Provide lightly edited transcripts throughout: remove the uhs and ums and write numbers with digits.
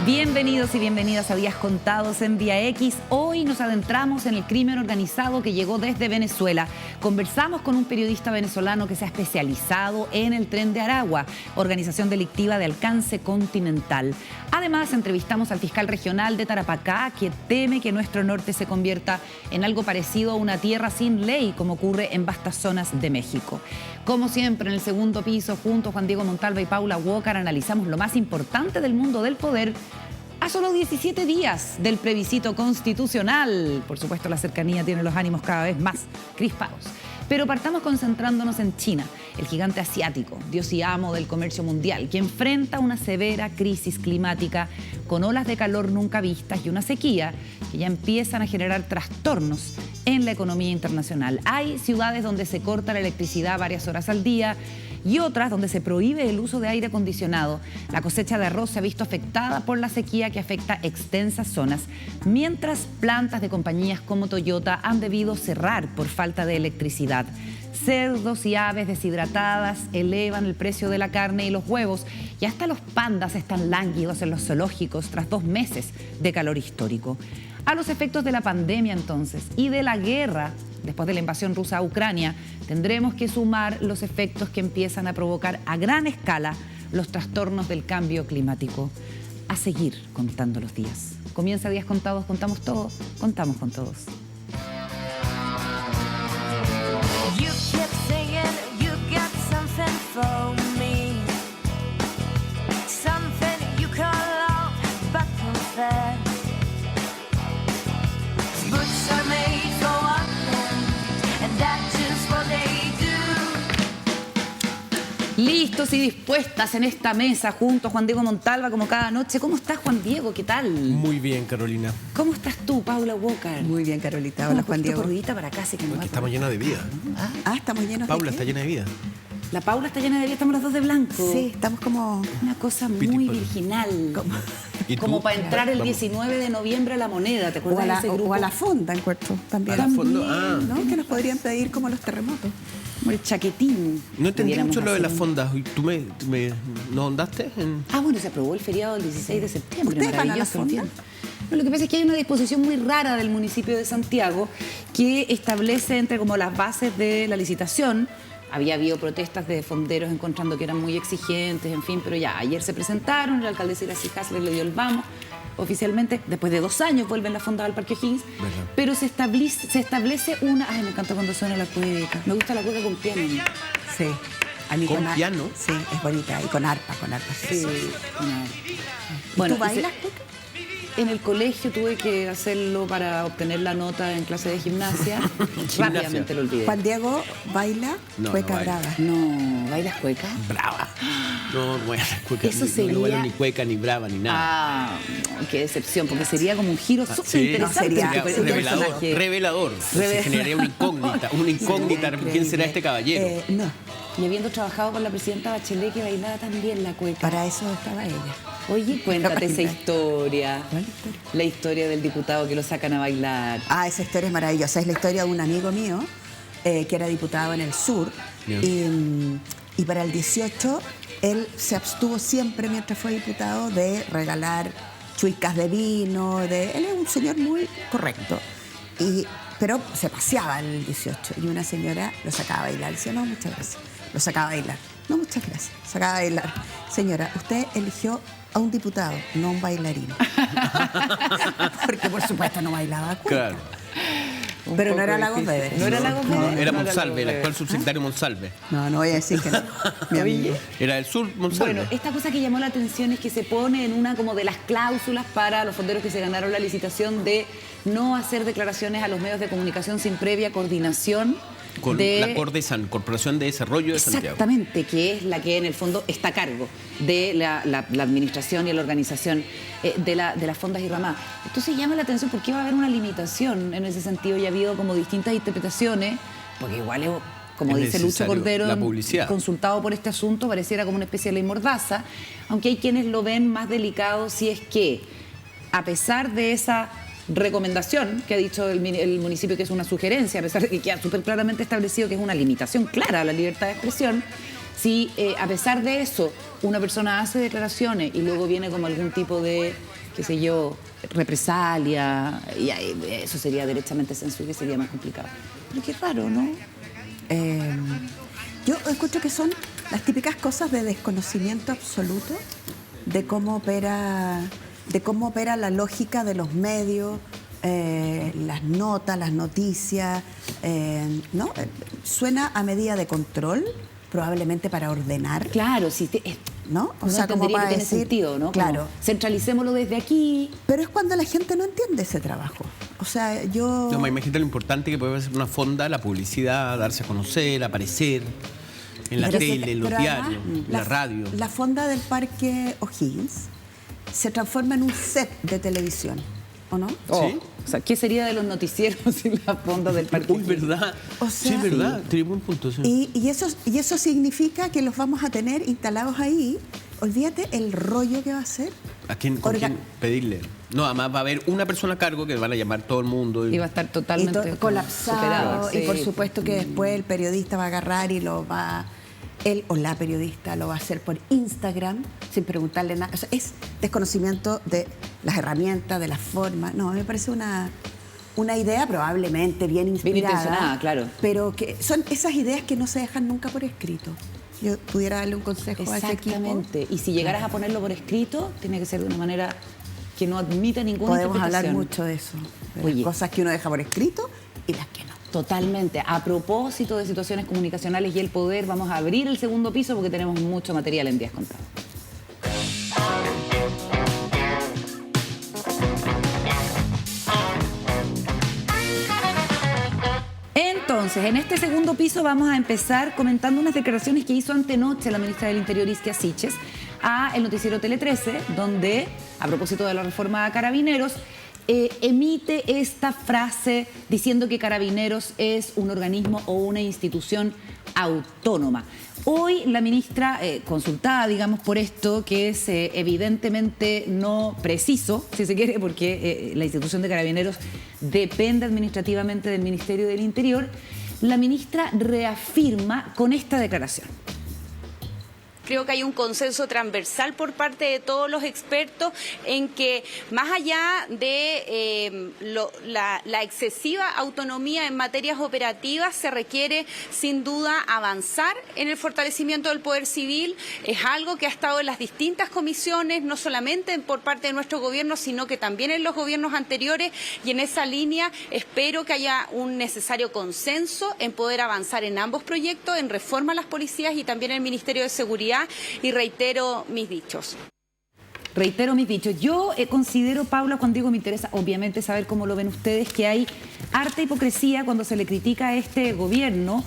Bienvenidos y bienvenidas a Días Contados en Vía X. Hoy nos adentramos en el crimen organizado que llegó desde Venezuela. Conversamos con un periodista venezolano que se ha especializado en el Tren de Aragua, organización delictiva de alcance continental. Además, entrevistamos al fiscal regional de Tarapacá, que teme que nuestro norte se convierta en algo parecido a una tierra sin ley, como ocurre en vastas zonas de México. Como siempre, en el segundo piso, junto a Juan Diego Montalva y Paula Walker, analizamos lo más importante del mundo del poder a solo 17 días del plebiscito constitucional. Por supuesto, la cercanía tiene los ánimos cada vez más crispados. Pero partamos concentrándonos en China, el gigante asiático, dios y amo del comercio mundial, que enfrenta una severa crisis climática con olas de calor nunca vistas y una sequía que ya empiezan a generar trastornos en la economía internacional. Hay ciudades donde se corta la electricidad varias horas al día y otras donde se prohíbe el uso de aire acondicionado. La cosecha de arroz se ha visto afectada por la sequía que afecta extensas zonas, mientras plantas de compañías como Toyota han debido cerrar por falta de electricidad. Cerdos y aves deshidratadas elevan el precio de la carne y los huevos, y hasta los pandas están lánguidos en los zoológicos tras 2 meses de calor histórico. A los efectos de la pandemia, entonces, y de la guerra después de la invasión rusa a Ucrania, tendremos que sumar los efectos que empiezan a provocar a gran escala los trastornos del cambio climático. A seguir contando los días. Comienza Días Contados, contamos todo, contamos con todos. Listos y dispuestas en esta mesa junto a Juan Diego Montalva como cada noche. ¿Cómo estás, Juan Diego? ¿Qué tal? Muy bien, Carolina. ¿Cómo estás tú, Paula Walker? Muy bien, Carolita. Hola, Juan Diego. Corridita para acá, así que no Porque estamos llenos de vida. Estamos llenos Paula de está llena de vida. La Paula está llena de vida, estamos los dos de blanco. Sí, estamos como... Una cosa muy virginal. Como para entrar el 19 de noviembre a La Moneda, ¿te acuerdas de ese grupo? O a la fonda, encuentro, también. ¿A la fonda? ¿No? Que nos podrían pedir como los terremotos. Como el chaquetín. No entendí mucho lo de las fondas. ¿Tú no ondaste? Bueno, se aprobó el feriado del 16 de septiembre. ¿Ustedes van a la fonda? No, lo que pasa es que hay una disposición muy rara del municipio de Santiago que establece entre como las bases de la licitación. Había habido protestas de fonderos encontrando que eran muy exigentes, en fin, pero ya ayer se presentaron, la alcaldesa Iracy Hasler le dio el vamos. Oficialmente, después de 2 años, vuelven las fondas al Parque O'Higgins, pero se establece una... Ay, me encanta cuando suena la cueca. Me gusta la cueca con piano. Sí. A mí ¿Con piano? Sí, es bonita. Y con arpa, Sí, con arpa. Bueno, ¿tú bailas cueca? En el colegio tuve que hacerlo para obtener la nota en clase de gimnasia. Rápidamente lo olvidé. Juan Diego baila cueca brava. No, ¿bailas cueca? Brava. No voy a hacer cueca. Eso sería... No bailo ni cueca, ni brava, ni nada. Qué decepción, porque sería como un giro súper interesante. Revelador. Revelador. Se generaría una incógnita. ¿Quién será este caballero? No. Y habiendo trabajado con la presidenta Bachelet, que bailaba también la cueca. Para eso estaba ella. Oye, cuéntate esa historia. ¿Cuál historia? La historia del diputado que lo sacan a bailar. Esa historia es maravillosa. Es la historia de un amigo mío que era diputado en el sur. Y para el 18, él se abstuvo siempre, mientras fue diputado, de regalar chuicas de vino. Él es un señor muy correcto. Pero se paseaba el 18 y una señora lo sacaba a bailar. Decía, no, muchas gracias. Lo sacaba a bailar. No, muchas gracias. Sacaba a bailar. Señora, usted eligió a un diputado, no a un bailarín. Porque, por supuesto, no bailaba cueca. Claro. Pero no era Lagos Weber. ¿No era Lagos Weber? Era Monsalve, el actual subsecretario Monsalve. No voy a decir que no. Mi amigo. Era del sur, Monsalve. Bueno, esta cosa que llamó la atención es que se pone en una como de las cláusulas para los fonderos que se ganaron la licitación de no hacer declaraciones a los medios de comunicación sin previa coordinación. Con la Cordesan, Corporación de Desarrollo de Santiago. Exactamente, que es la que en el fondo está a cargo de la administración y la organización de las fondas y ramadas. Entonces llama la atención porque va a haber una limitación en ese sentido y ha habido como distintas interpretaciones, porque igual es, como dice Lucho Cordero, consultado por este asunto, pareciera como una especie de ley mordaza, aunque hay quienes lo ven más delicado si es que, a pesar de esa recomendación que ha dicho el municipio, que es una sugerencia, a pesar de que queda súper claramente establecido que es una limitación clara a la libertad de expresión, si a pesar de eso una persona hace declaraciones y luego viene como algún tipo de, qué sé yo, represalia, y ahí, eso sería derechamente censura y sería más complicado. Pero qué raro, ¿no? Yo escucho que son las típicas cosas de desconocimiento absoluto de cómo opera la lógica de los medios, las notas, las noticias, ¿no? Suena a medida de control, probablemente para ordenar. Claro, sí. ¿No? O sea, como para decir, sentido, ¿no? Claro. Como, centralicémoslo desde aquí. Pero es cuando la gente no entiende ese trabajo. O sea, yo... No, imagínate lo importante que puede ser una fonda, la publicidad, darse a conocer, aparecer en la tele, en los diarios, en la radio. La fonda del Parque O'Higgins se transforma en un set de televisión, ¿o no? ¿Sí? O sea, ¿qué sería de los noticieros sin la fonda del Parque Uy, O'Higgins? ¿verdad? O sea, sí, ¿verdad? Tiene buen punto. Sí. Y eso significa que los vamos a tener instalados ahí. Olvídate el rollo que va a ser. ¿A quién pedirle? No, además va a haber una persona a cargo que van a llamar todo el mundo. Y va a estar totalmente colapsado. superado. Y por supuesto que después el periodista va a agarrar y él o la periodista lo va a hacer por Instagram sin preguntarle nada. O sea, es desconocimiento de las herramientas, de las formas. No, me parece una idea probablemente bien inspirada. Bien intencionada, claro. Pero que son esas ideas que no se dejan nunca por escrito. Yo pudiera darle un consejo a ese equipo. Exactamente. Y si llegaras a ponerlo por escrito, tiene que ser de una manera que no admita ninguna Podemos interpretación. hablar mucho de eso. De Oye, las cosas que uno deja por escrito y las que no. Totalmente. A propósito de situaciones comunicacionales y el poder, vamos a abrir el segundo piso porque tenemos mucho material en Días Contados. Entonces, en este segundo piso vamos a empezar comentando unas declaraciones que hizo antenoche la ministra del Interior, Isquia Siches, a el noticiero Tele 13, donde, a propósito de la reforma a Carabineros, emite esta frase diciendo que Carabineros es un organismo o una institución autónoma. Hoy la ministra, consultada, digamos, por esto, que es evidentemente no preciso, si se quiere, porque la institución de Carabineros depende administrativamente del Ministerio del Interior, la ministra reafirma con esta declaración. Creo que hay un consenso transversal por parte de todos los expertos en que más allá de la excesiva autonomía en materias operativas se requiere sin duda avanzar en el fortalecimiento del poder civil. Es algo que ha estado en las distintas comisiones, no solamente por parte de nuestro gobierno, sino que también en los gobiernos anteriores, y en esa línea espero que haya un necesario consenso en poder avanzar en ambos proyectos, en reforma a las policías y también en el Ministerio de Seguridad. Y reitero mis dichos. Reitero mis dichos. Yo considero, Paula, Juan Diego, me interesa obviamente saber cómo lo ven ustedes, que hay harta hipocresía cuando se le critica a este gobierno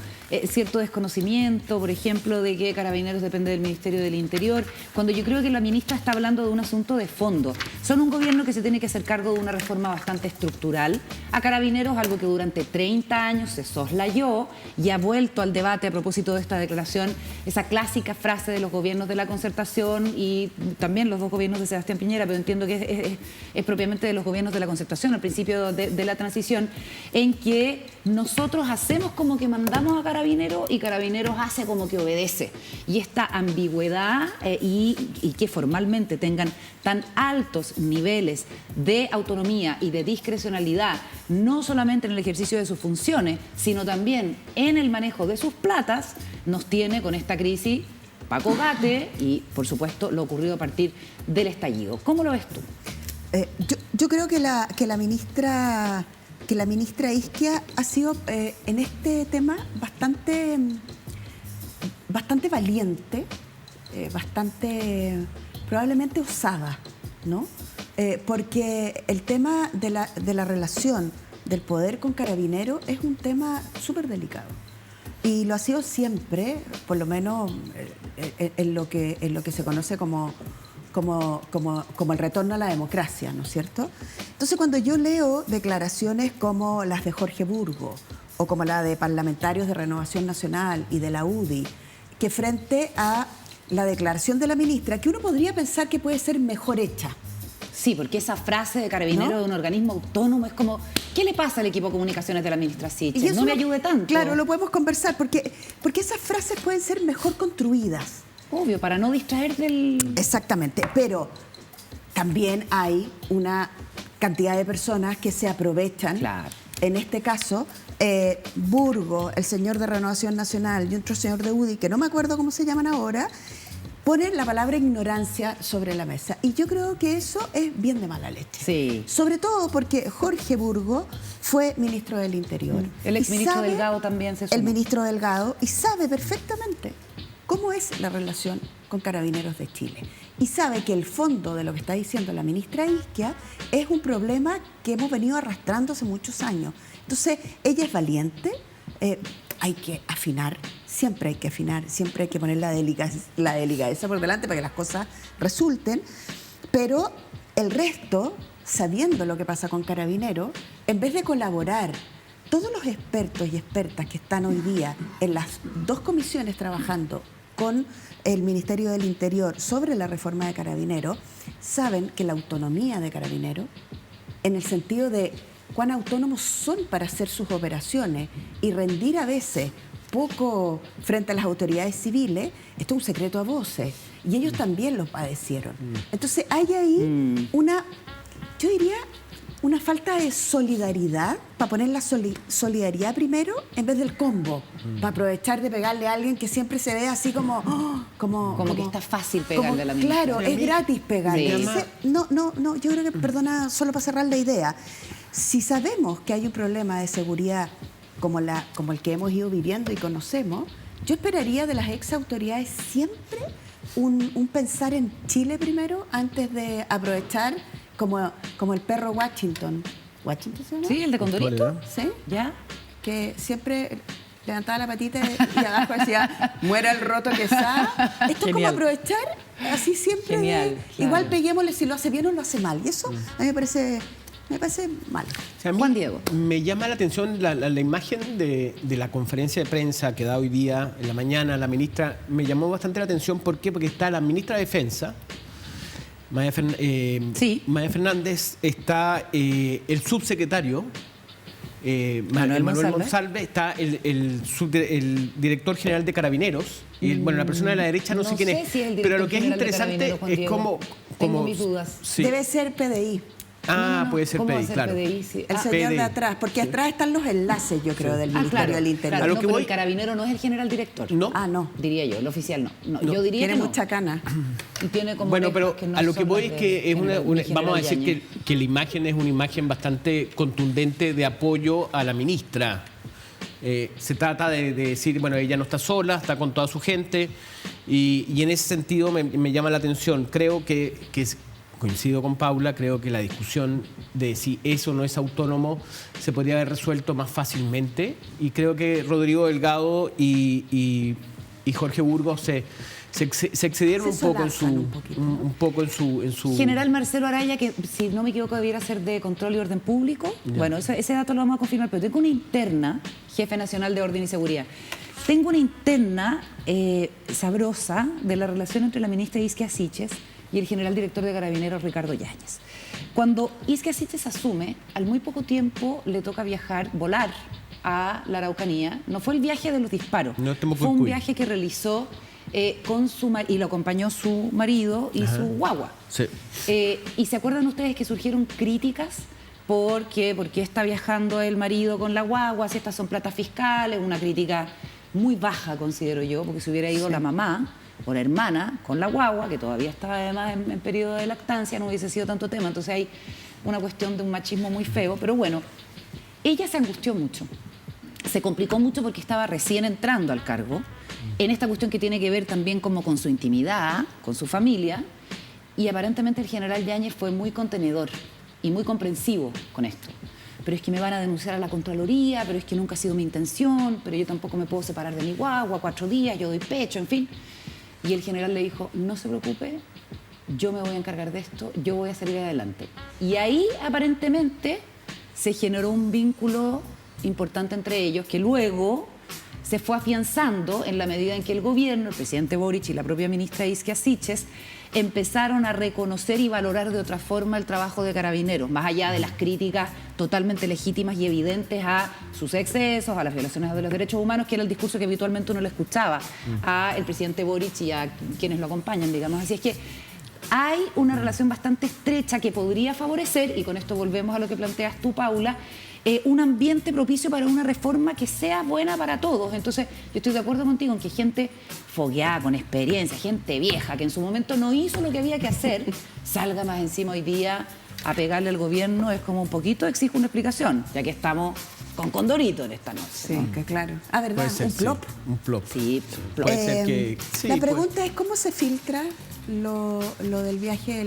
cierto desconocimiento, por ejemplo, de que Carabineros depende del Ministerio del Interior, cuando yo creo que la ministra está hablando de un asunto de fondo. Son un gobierno que se tiene que hacer cargo de una reforma bastante estructural. A Carabineros, algo que durante 30 años se soslayó y ha vuelto al debate a propósito de esta declaración, esa clásica frase de los gobiernos de la Concertación y también los dos gobiernos de Sebastián Piñera, pero entiendo que es propiamente de los gobiernos de la Concertación, al principio de la transición, en que nosotros hacemos como que mandamos a Carabineros y Carabineros hace como que obedece. Y esta ambigüedad y que formalmente tengan tan altos niveles de autonomía y de discrecionalidad, no solamente en el ejercicio de sus funciones, sino también en el manejo de sus platas, nos tiene con esta crisis Paco Gate y, por supuesto, lo ocurrido a partir del estallido. ¿Cómo lo ves tú? Yo creo que la ministra Isquia ha sido en este tema bastante valiente, bastante probablemente osada, ¿no? Porque el tema de la relación del poder con Carabineros es un tema súper delicado. Y lo ha sido siempre, por lo menos en lo que se conoce como el retorno a la democracia, ¿no es cierto? Entonces, cuando yo leo declaraciones como las de Jorge Burgos o como la de parlamentarios de Renovación Nacional y de la UDI, que frente a la declaración de la ministra, que uno podría pensar que puede ser mejor hecha, Sí, porque esa frase de carabinero de un organismo autónomo es como, ¿qué le pasa al equipo de comunicaciones de la ministra Sichel? No me ayude tanto. Claro, lo podemos conversar, porque esas frases pueden ser mejor construidas. Obvio, para no distraer del... Exactamente, pero también hay una cantidad de personas que se aprovechan. Claro. En este caso, Burgo, el señor de Renovación Nacional y otro señor de UDI, que no me acuerdo cómo se llaman ahora, ponen la palabra ignorancia sobre la mesa. Y yo creo que eso es bien de mala leche. Sí. Sobre todo porque Jorge Burgo fue ministro del Interior. El exministro Delgado también se sumó. El ministro Delgado, y sabe perfectamente cómo es la relación con Carabineros de Chile. Y sabe que el fondo de lo que está diciendo la ministra Isquia es un problema que hemos venido arrastrando hace muchos años. Entonces, ella es valiente, hay que afinar, siempre hay que afinar, siempre hay que poner la delicadeza por delante para que las cosas resulten, pero el resto, sabiendo lo que pasa con Carabineros, en vez de colaborar, todos los expertos y expertas que están hoy día en las dos comisiones trabajando con el Ministerio del Interior sobre la reforma de Carabineros, saben que la autonomía de Carabineros, en el sentido de cuán autónomos son para hacer sus operaciones y rendir a veces poco frente a las autoridades civiles, esto es un secreto a voces, y ellos también lo padecieron. Entonces hay ahí yo diría, una falta de solidaridad, para poner la solidaridad primero en vez del combo, para aprovechar de pegarle a alguien que siempre se ve así como que está fácil pegarle a la ministra. Claro, es gratis pegarle. Sí. No, yo creo que, perdona, solo para cerrar la idea, si sabemos que hay un problema de seguridad como el que hemos ido viviendo y conocemos, yo esperaría de las ex autoridades siempre un pensar en Chile primero antes de aprovechar como el perro Washington. ¿Washington se llama? Sí, el de Condorito. Sí. ¿Ya? Que siempre levantaba la patita y abajo decía, muera el roto que está. Esto es como aprovechar, así siempre. Genial, claro. Igual peguémosle si lo hace bien o lo hace mal. Y eso a mí me parece mal. O sea, Juan Diego. Me llama la atención la imagen de la conferencia de prensa que da hoy día, en la mañana, la ministra. Me llamó bastante la atención. ¿Por qué? Porque está la ministra de Defensa, Maya Fernández, está el subsecretario, Manuel Monsalve, está el director general de Carabineros, y la persona de la derecha no sé quién es. Si es pero lo que es interesante es cómo... Tengo mis dudas. Sí. Debe ser PDI. Puede ser PDI, claro. El señor de atrás, porque atrás están los enlaces, yo creo, del Ministerio del Interior. Claro, pero el carabinero no es el general director. No. No. Diría yo, el oficial no. Yo diría tiene que no. mucha cana. Y tiene como pero que no a lo que son voy las es que es vamos a decir Yáñez. que la imagen es una imagen bastante contundente de apoyo a la ministra. Se trata de decir, bueno, ella no está sola, está con toda su gente, y en ese sentido me llama la atención. Creo que coincido con Paula, creo que la discusión de si eso no es autónomo se podría haber resuelto más fácilmente, y creo que Rodrigo Delgado y Jorge Burgos se excedieron un poco en su... General Marcelo Araya, que si no me equivoco debiera ser de Control y Orden Público. Yeah. Bueno, ese dato lo vamos a confirmar, pero tengo una interna, jefe nacional de Orden y Seguridad. Tengo una interna sabrosa de la relación entre la ministra Isquia Sichel y el general director de Carabineros, Ricardo Yáñez. Cuando Isquia Sichel asume, al muy poco tiempo le toca volar a la Araucanía. No fue el viaje de los disparos, fue un viaje que realizó con su y lo acompañó su marido y su guagua. Sí. Y se acuerdan ustedes que surgieron críticas por qué está viajando el marido con la guagua, si estas son platas fiscales, una crítica muy baja, considero yo, porque si hubiera ido la mamá o la hermana con la guagua, que todavía estaba además en periodo de lactancia, no hubiese sido tanto tema. Entonces hay una cuestión de un machismo muy feo, pero bueno, ella se angustió mucho, se complicó mucho porque estaba recién entrando al cargo, en esta cuestión que tiene que ver también como con su intimidad, con su familia, y aparentemente el general Yáñez fue muy contenedor y muy comprensivo con esto. Pero es que me van a denunciar a la Contraloría, pero es que nunca ha sido mi intención, pero yo tampoco me puedo separar de mi guagua, 4 días, yo doy pecho, en fin. Y el general le dijo, no se preocupe, yo me voy a encargar de esto, yo voy a salir adelante. Y ahí aparentemente se generó un vínculo importante entre ellos que luego se fue afianzando en la medida en que el gobierno, el presidente Boric y la propia ministra Isquia Siches empezaron a reconocer y valorar de otra forma el trabajo de Carabineros, más allá de las críticas totalmente legítimas y evidentes a sus excesos, a las violaciones de los derechos humanos, que era el discurso que habitualmente uno le escuchaba al presidente Boric y a quienes lo acompañan, digamos. Así es que hay una relación bastante estrecha que podría favorecer, y con esto volvemos a lo que planteas tú, Paula, un ambiente propicio para una reforma que sea buena para todos. Entonces, yo estoy de acuerdo contigo en que gente fogueada, con experiencia, gente vieja, que en su momento no hizo lo que había que hacer, salga más encima hoy día a pegarle al gobierno, es como un poquito exige una explicación, ya que estamos con Condorito en esta noche. Sí, ¿no? Que claro. Ah, ¿verdad? Puede ser, ¿Un plop? sí, un plop. Sí, plop. Puede ser que... sí, la pregunta es, ¿cómo se filtra lo del viaje de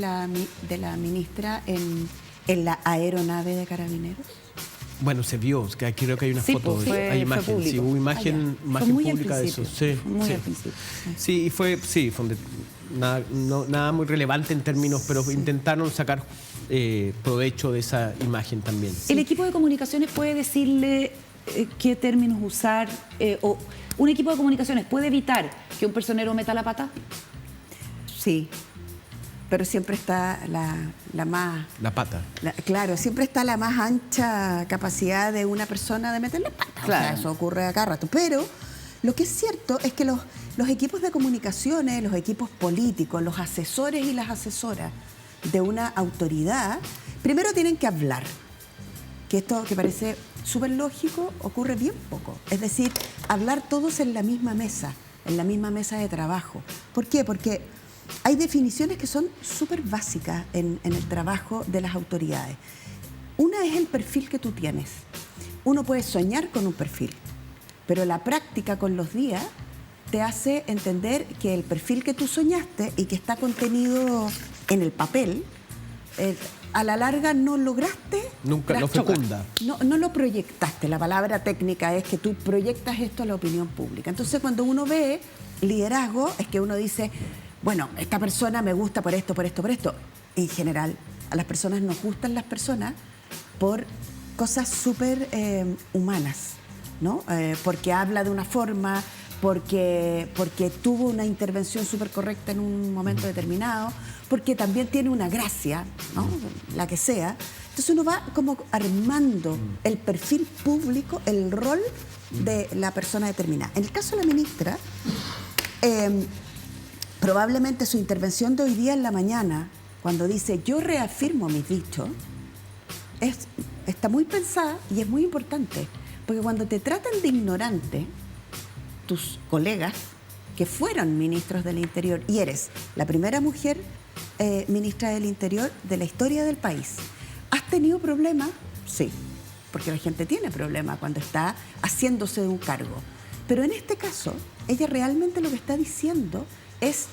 la ministra en la aeronave de Carabineros? Bueno, se vio, que creo que hay una Sí, foto, pues, hay imagen, público. sí, hubo imagen Fue muy al pública de eso. principio, Sí, fue muy sí. al principio. Sí, y fue nada muy relevante en términos, pero intentaron sacar provecho de esa imagen también. ¿El equipo de comunicaciones puede decirle qué términos usar? ¿O un equipo de comunicaciones puede evitar que un personero meta la pata? Sí, pero siempre está la más... La pata. Claro, siempre está la más ancha capacidad de una persona de meter la pata. Claro. O sea, eso ocurre a cada rato. Pero lo que es cierto es que los equipos de comunicaciones, los equipos políticos, los asesores y las asesoras de una autoridad, primero tienen que hablar. Que esto que parece súper lógico ocurre bien poco. Es decir, hablar todos en la misma mesa de trabajo. ¿Por qué? Porque hay definiciones que son súper básicas en el trabajo de las autoridades. Una es el perfil que tú tienes. Uno puede soñar con un perfil, pero la práctica con los días te hace entender que el perfil que tú soñaste y que está contenido en el papel, a la larga no lograste... Nunca lo fecunda. No lo proyectaste. La palabra técnica es que tú proyectas esto a la opinión pública. Entonces, cuando uno ve liderazgo, es que uno dice... Bueno, esta persona me gusta por esto, por esto, por esto. En general, a las personas nos gustan las personas por cosas súper humanas, ¿no? Porque habla de una forma, porque tuvo una intervención súper correcta en un momento determinado, porque también tiene una gracia, ¿no? La que sea. Entonces uno va como armando el perfil público, el rol de la persona determinada. En el caso de la ministra... probablemente su intervención de hoy día en la mañana, cuando dice yo reafirmo mis dichos, está muy pensada y es muy importante. Porque cuando te tratan de ignorante, tus colegas que fueron ministros del Interior, y eres la primera mujer ministra del Interior de la historia del país, ¿has tenido problemas? Sí, porque la gente tiene problemas cuando está haciéndose de un cargo. Pero en este caso, ella realmente lo que está diciendo es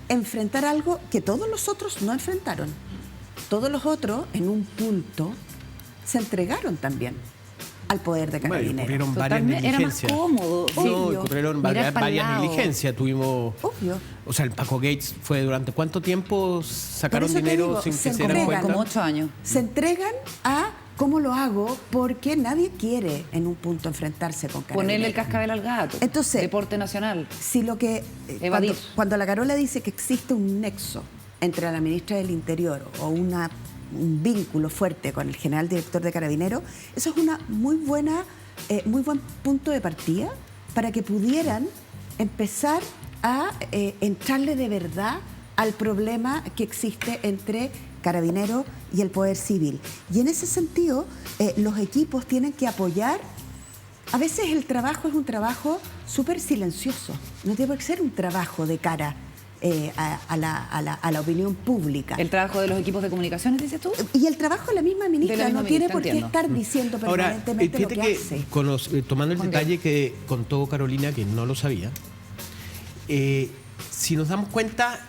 enfrentar algo que todos los otros no enfrentaron. Todos los otros, en un punto, se entregaron también al poder de Carabineros. Ocurrieron varias Totalmente, era más negligencias. cómodo. No, Obvio. ocurrieron Mirar pa'l varias lado. negligencias. Tuvimos... Obvio. O sea, el Paco Gates fue durante ¿cuánto tiempo sacaron Por eso te dinero digo, sin se que se dieran entregan. cuenta? Como 8 años. Se entregan a cómo lo hago porque nadie quiere en un punto enfrentarse con Carabineros. Ponerle el cascabel al gato. Entonces, Deporte nacional. Si lo que Evadir. cuando la Carola dice que existe un nexo entre la ministra del Interior o un vínculo fuerte con el general director de Carabineros, eso es una muy buen punto de partida para que pudieran empezar a entrarle de verdad al problema que existe entre Carabineros y el Poder Civil. Y en ese sentido, los equipos tienen que apoyar. A veces el trabajo es un trabajo súper silencioso, no tiene por qué ser un trabajo de cara a la opinión pública. El trabajo de los equipos de comunicaciones, dices tú. Y el trabajo de la misma ministra De la misma no tiene ministra, por qué entiendo. estar diciendo Ahora, permanentemente lo que fíjate hace. Tomando el Juan detalle que contó Carolina, que no lo sabía, si nos damos cuenta,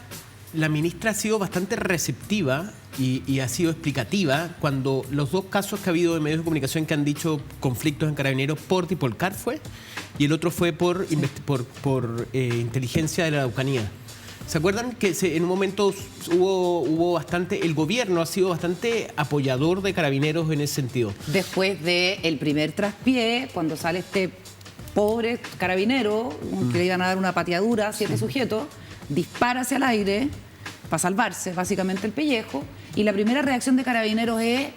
la ministra ha sido bastante receptiva y ha sido explicativa cuando los dos casos que ha habido de medios de comunicación que han dicho conflictos en Carabineros, Porti y Polcar fue, y el otro fue por inteligencia de la Araucanía. ¿Se acuerdan que en un momento hubo bastante, el gobierno ha sido bastante apoyador de Carabineros en ese sentido? Después del primer traspié, cuando sale este pobre carabinero, que le iban a dar una pateadura a 7 sujetos, dispara hacia el aire para salvarse básicamente el pellejo, y la primera reacción de carabineros es,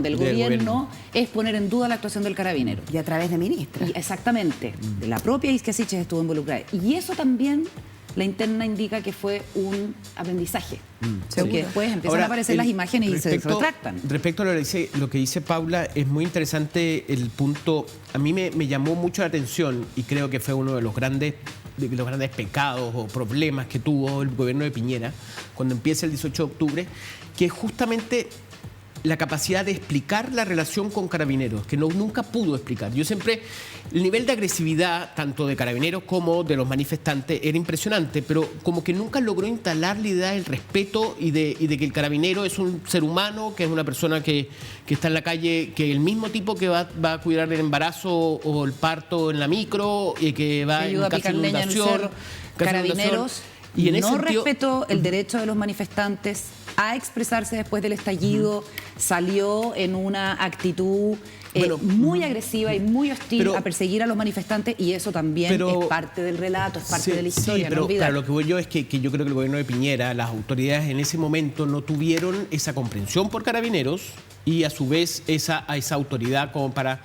del gobierno es poner en duda la actuación del carabinero. Y a través de ministra. Exactamente. La propia Isquia Siches estuvo involucrada. Y eso también, la interna indica que fue un aprendizaje. Porque después empiezan a aparecer las imágenes y se retractan. Respecto a lo que dice Paula, es muy interesante el punto. A mí me llamó mucho la atención, y creo que fue uno de los grandes pecados o problemas que tuvo el gobierno de Piñera cuando empieza el 18 de octubre, que es justamente la capacidad de explicar la relación con Carabineros, que nunca pudo explicar. Yo siempre, el nivel de agresividad, tanto de Carabineros como de los manifestantes, era impresionante, pero como que nunca logró instalar la idea del respeto y de que el carabinero es un ser humano, que es una persona que está en la calle, que el mismo tipo que va a cuidar el embarazo o el parto en la micro, y que va en caso de inundación. Carabineros y en no respetó el derecho de los manifestantes a expresarse después del estallido, salió en una actitud muy agresiva y muy hostil a perseguir a los manifestantes, y eso también es parte del relato, es parte de la historia. Pero claro, lo que voy yo es que yo creo que el gobierno de Piñera, las autoridades en ese momento no tuvieron esa comprensión por Carabineros y a su vez esa autoridad como para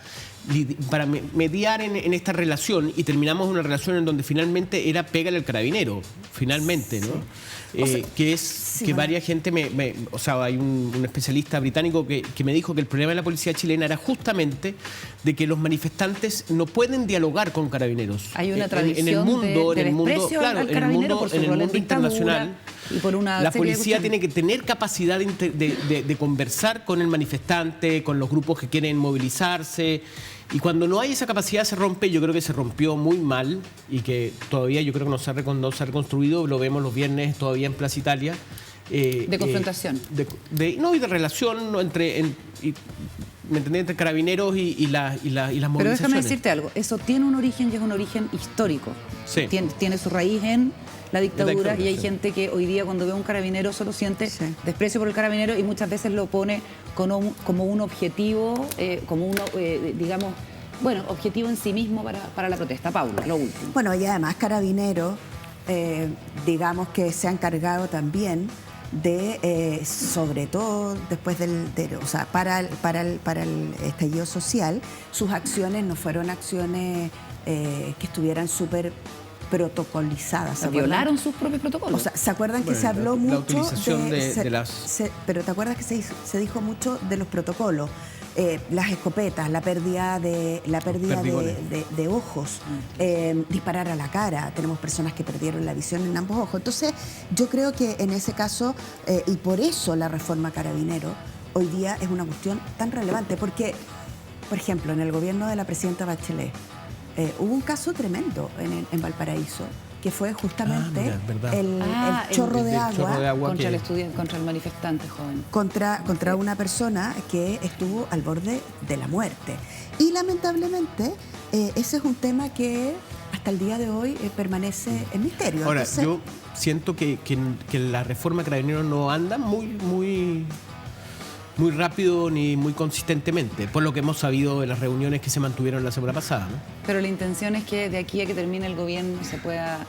mediar en esta relación, y terminamos una relación en donde finalmente era pégale al carabinero, finalmente, ¿no? Que varias gente hay un especialista británico que me dijo que el problema de la policía chilena era justamente de que los manifestantes no pueden dialogar con carabineros. Hay una tradición en el mundo al carabinero por su rol en internacional. Y por la policía tiene que tener capacidad de conversar con el manifestante, con los grupos que quieren movilizarse. Y cuando no hay esa capacidad se rompe. Yo creo que se rompió muy mal y que todavía yo creo que no se ha reconstruido. Lo vemos los viernes todavía en Plaza Italia. De confrontación. Y de relación ¿me entendés? Entre carabineros y las movilizaciones. Pero déjame decirte algo. Eso tiene un origen y es un origen histórico. Sí. Tiene su raíz en la dictadura, y hay gente que hoy día cuando ve a un carabinero solo siente desprecio por el carabinero, y muchas veces lo pone como un objetivo, objetivo en sí mismo para la protesta. Paula, lo último. Bueno, y además Carabineros, digamos que se ha encargado también de, sobre todo después para el estallido social, sus acciones no fueron acciones que estuvieran súper protocolizadas. Violaron sus propios protocolos. ¿Se acuerdan que se habló mucho la utilización de las... pero ¿te acuerdas que se dijo mucho de los protocolos? Las escopetas, la pérdida de ojos, disparar a la cara. Tenemos personas que perdieron la visión en ambos ojos. Entonces, yo creo que en ese caso, y por eso la reforma Carabinero hoy día es una cuestión tan relevante, porque, por ejemplo, en el gobierno de la presidenta Bachelet, hubo un caso tremendo en Valparaíso, que fue justamente el chorro de agua contra el manifestante joven. Contra una persona que estuvo al borde de la muerte. Y lamentablemente ese es un tema que hasta el día de hoy permanece en misterio. Ahora, yo siento que la reforma Carabineros no anda muy rápido ni muy consistentemente, por lo que hemos sabido de las reuniones que se mantuvieron la semana pasada, ¿no? Pero la intención es que de aquí a que termine el gobierno se pueda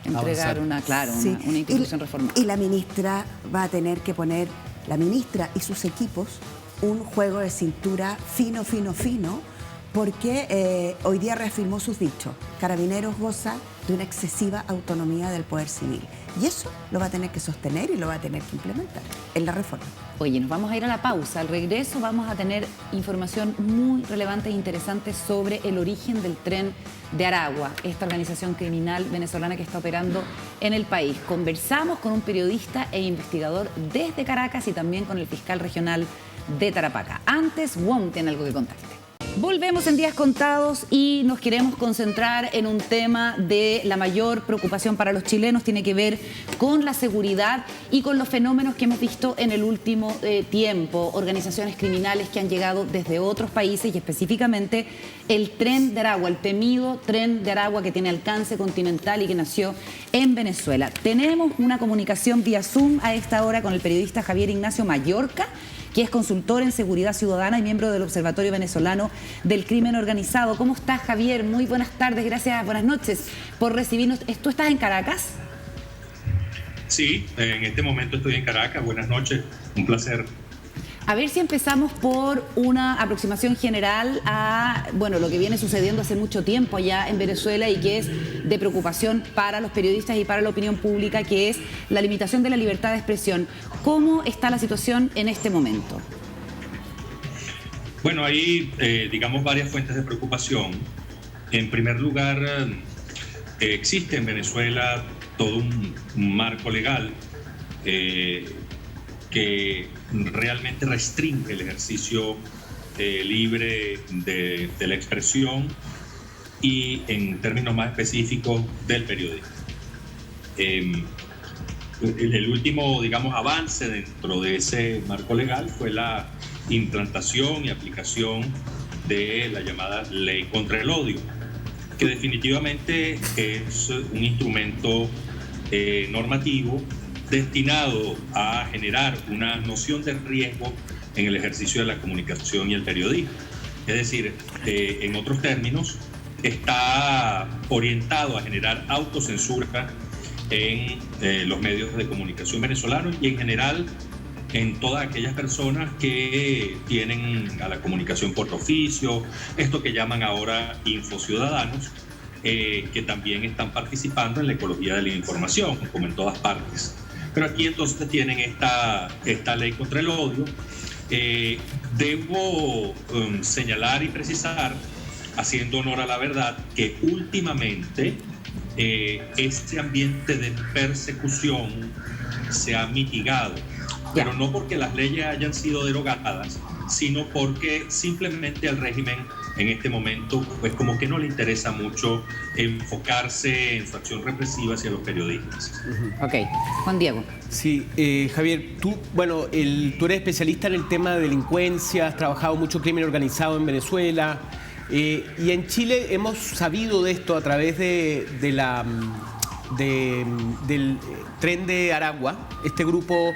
entregar una institución reformada. Y la ministra va a tener que poner, la ministra y sus equipos, un juego de cintura fino, porque hoy día reafirmó sus dichos. Carabineros goza de una excesiva autonomía del poder civil. Y eso lo va a tener que sostener y lo va a tener que implementar en la reforma. Oye, nos vamos a ir a la pausa. Al regreso vamos a tener información muy relevante e interesante sobre el origen del Tren de Aragua, esta organización criminal venezolana que está operando en el país. Conversamos con un periodista e investigador desde Caracas y también con el fiscal regional de Tarapacá. Antes, WOM tiene algo que contarte. Volvemos en días contados y nos queremos concentrar en un tema de la mayor preocupación para los chilenos. Tiene que ver con la seguridad y con los fenómenos que hemos visto en el último tiempo. Organizaciones criminales que han llegado desde otros países y específicamente el Tren de Aragua, el temido Tren de Aragua que tiene alcance continental y que nació en Venezuela. Tenemos una comunicación vía Zoom a esta hora con el periodista Javier Ignacio Mallorca, que es consultor en seguridad ciudadana y miembro del Observatorio Venezolano del crimen organizado. ¿Cómo estás, Javier? Muy buenas tardes, gracias, buenas noches por recibirnos. ¿Tú estás en Caracas? Sí, en este momento estoy en Caracas. Buenas noches, un placer. A ver si empezamos por una aproximación general a lo que viene sucediendo hace mucho tiempo allá en Venezuela y que es de preocupación para los periodistas y para la opinión pública, que es la limitación de la libertad de expresión. ¿Cómo está la situación en este momento? Bueno, hay, varias fuentes de preocupación. En primer lugar, existe en Venezuela todo un marco legal que realmente restringe el ejercicio libre de la expresión y, en términos más específicos, del periodismo. El último, avance dentro de ese marco legal fue la implantación y aplicación de la llamada Ley contra el Odio, que definitivamente es un instrumento normativo destinado a generar una noción de riesgo en el ejercicio de la comunicación y el periodismo. Es decir, en otros términos, está orientado a generar autocensura en los medios de comunicación venezolanos y en general en todas aquellas personas que tienen a la comunicación por oficio, esto que llaman ahora infociudadanos, que también están participando en la ecología de la información, como en todas partes. Pero aquí entonces tienen esta ley contra el odio. Debo señalar y precisar, haciendo honor a la verdad, que últimamente este ambiente de persecución se ha mitigado, pero no porque las leyes hayan sido derogadas, sino porque simplemente al régimen en este momento pues como que no le interesa mucho enfocarse en su acción represiva hacia los periodistas. Ok, Juan Diego. Sí, Javier, tú eres especialista en el tema de delincuencia, has trabajado mucho crimen organizado en Venezuela, y en Chile hemos sabido de esto a través del Tren de Aragua, este grupo.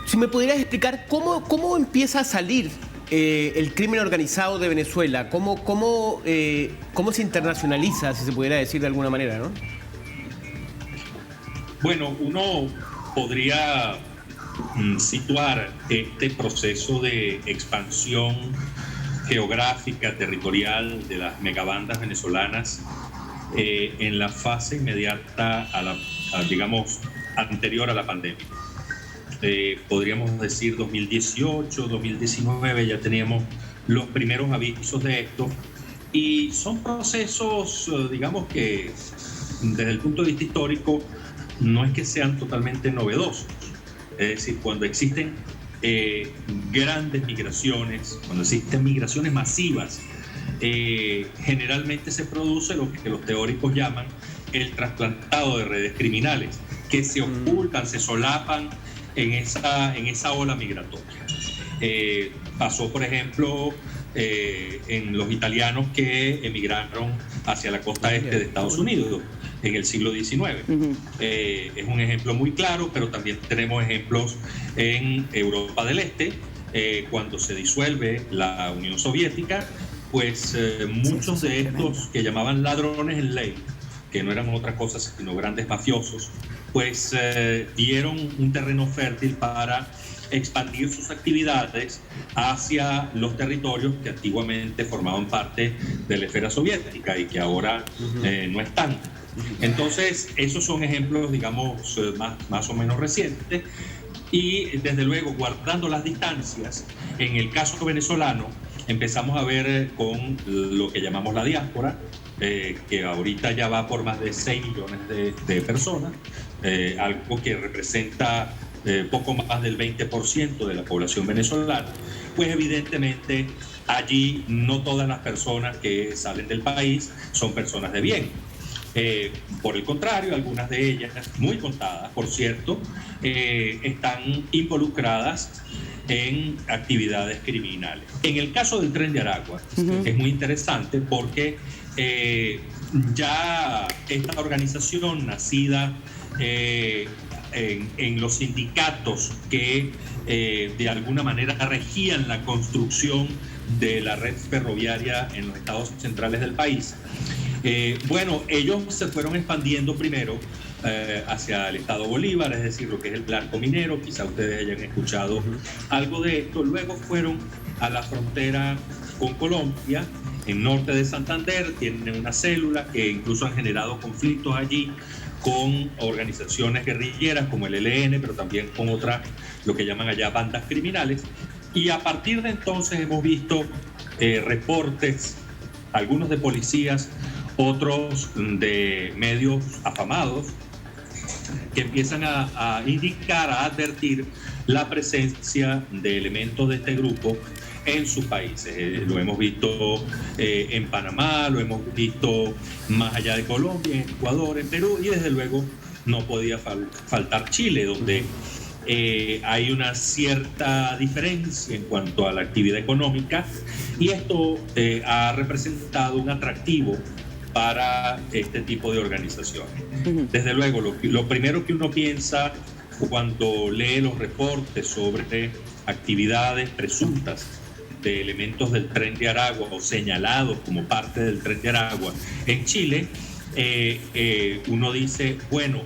Si me pudieras explicar cómo empieza a salir el crimen organizado de Venezuela, cómo se internacionaliza, si se pudiera decir de alguna manera, ¿no? Bueno, uno podría situar este proceso de expansión geográfica, territorial de las megabandas venezolanas en la fase inmediata anterior a la pandemia. Podríamos decir 2018, 2019, ya teníamos los primeros avisos de esto, y son procesos, que desde el punto de vista histórico no es que sean totalmente novedosos. Es decir, cuando existen grandes migraciones, cuando existen migraciones masivas, generalmente se produce lo que los teóricos llaman el trasplantado de redes criminales, que se ocultan, se solapan en esa ola migratoria. Pasó, por ejemplo, en los italianos que emigraron hacia la costa este de Estados Unidos en el siglo XIX. Es un ejemplo muy claro, pero también tenemos ejemplos en Europa del Este. Cuando se disuelve la Unión Soviética, pues muchos de estos que llamaban ladrones en ley, que no eran otra cosa sino grandes mafiosos, pues dieron un terreno fértil para expandir sus actividades hacia los territorios que antiguamente formaban parte de la esfera soviética y que ahora no están. Entonces, esos son ejemplos, más o menos recientes. Y desde luego, guardando las distancias, en el caso venezolano, empezamos a ver con lo que llamamos la diáspora, que ahorita ya va por más de 6 millones de personas, algo que representa poco más del 20% de la población venezolana. Pues evidentemente allí no todas las personas que salen del país son personas de bien. Por el contrario, algunas de ellas, muy contadas por cierto, están involucradas en actividades criminales. En el caso del Tren de Aragua es muy interesante porque ya esta organización nacida en los sindicatos que de alguna manera regían la construcción de la red ferroviaria en los estados centrales del país. Bueno, ellos se fueron expandiendo primero hacia el estado Bolívar, es decir, lo que es el Arco Minero, quizá ustedes hayan escuchado algo de esto. Luego fueron a la frontera con Colombia, en norte de Santander, tienen una célula que incluso han generado conflictos allí con organizaciones guerrilleras como el ELN, pero también con otras, lo que llaman allá bandas criminales. Y a partir de entonces hemos visto reportes, algunos de policías, otros de medios afamados, que empiezan a indicar, a advertir la presencia de elementos de este grupo en sus países. Lo hemos visto en Panamá, lo hemos visto más allá de Colombia, en Ecuador, en Perú, y desde luego no podía faltar Chile, donde hay una cierta diferencia en cuanto a la actividad económica, y esto ha representado un atractivo para este tipo de organizaciones. Desde luego, lo primero que uno piensa cuando lee los reportes sobre actividades presuntas de elementos del Tren de Aragua o señalados como parte del Tren de Aragua en Chile, uno dice, bueno,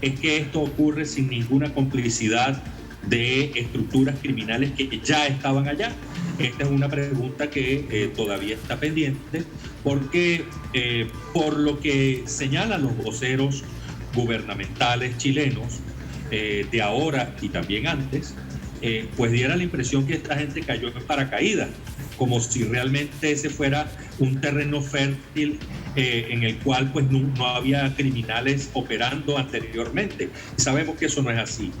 es que esto ocurre sin ninguna complicidad de estructuras criminales que ya estaban allá. Esta es una pregunta que todavía está pendiente, porque por lo que señalan los voceros gubernamentales chilenos de ahora y también antes, pues diera la impresión que esta gente cayó en paracaídas, como si realmente ese fuera un terreno fértil en el cual pues no había criminales operando anteriormente. Sabemos que eso no es así.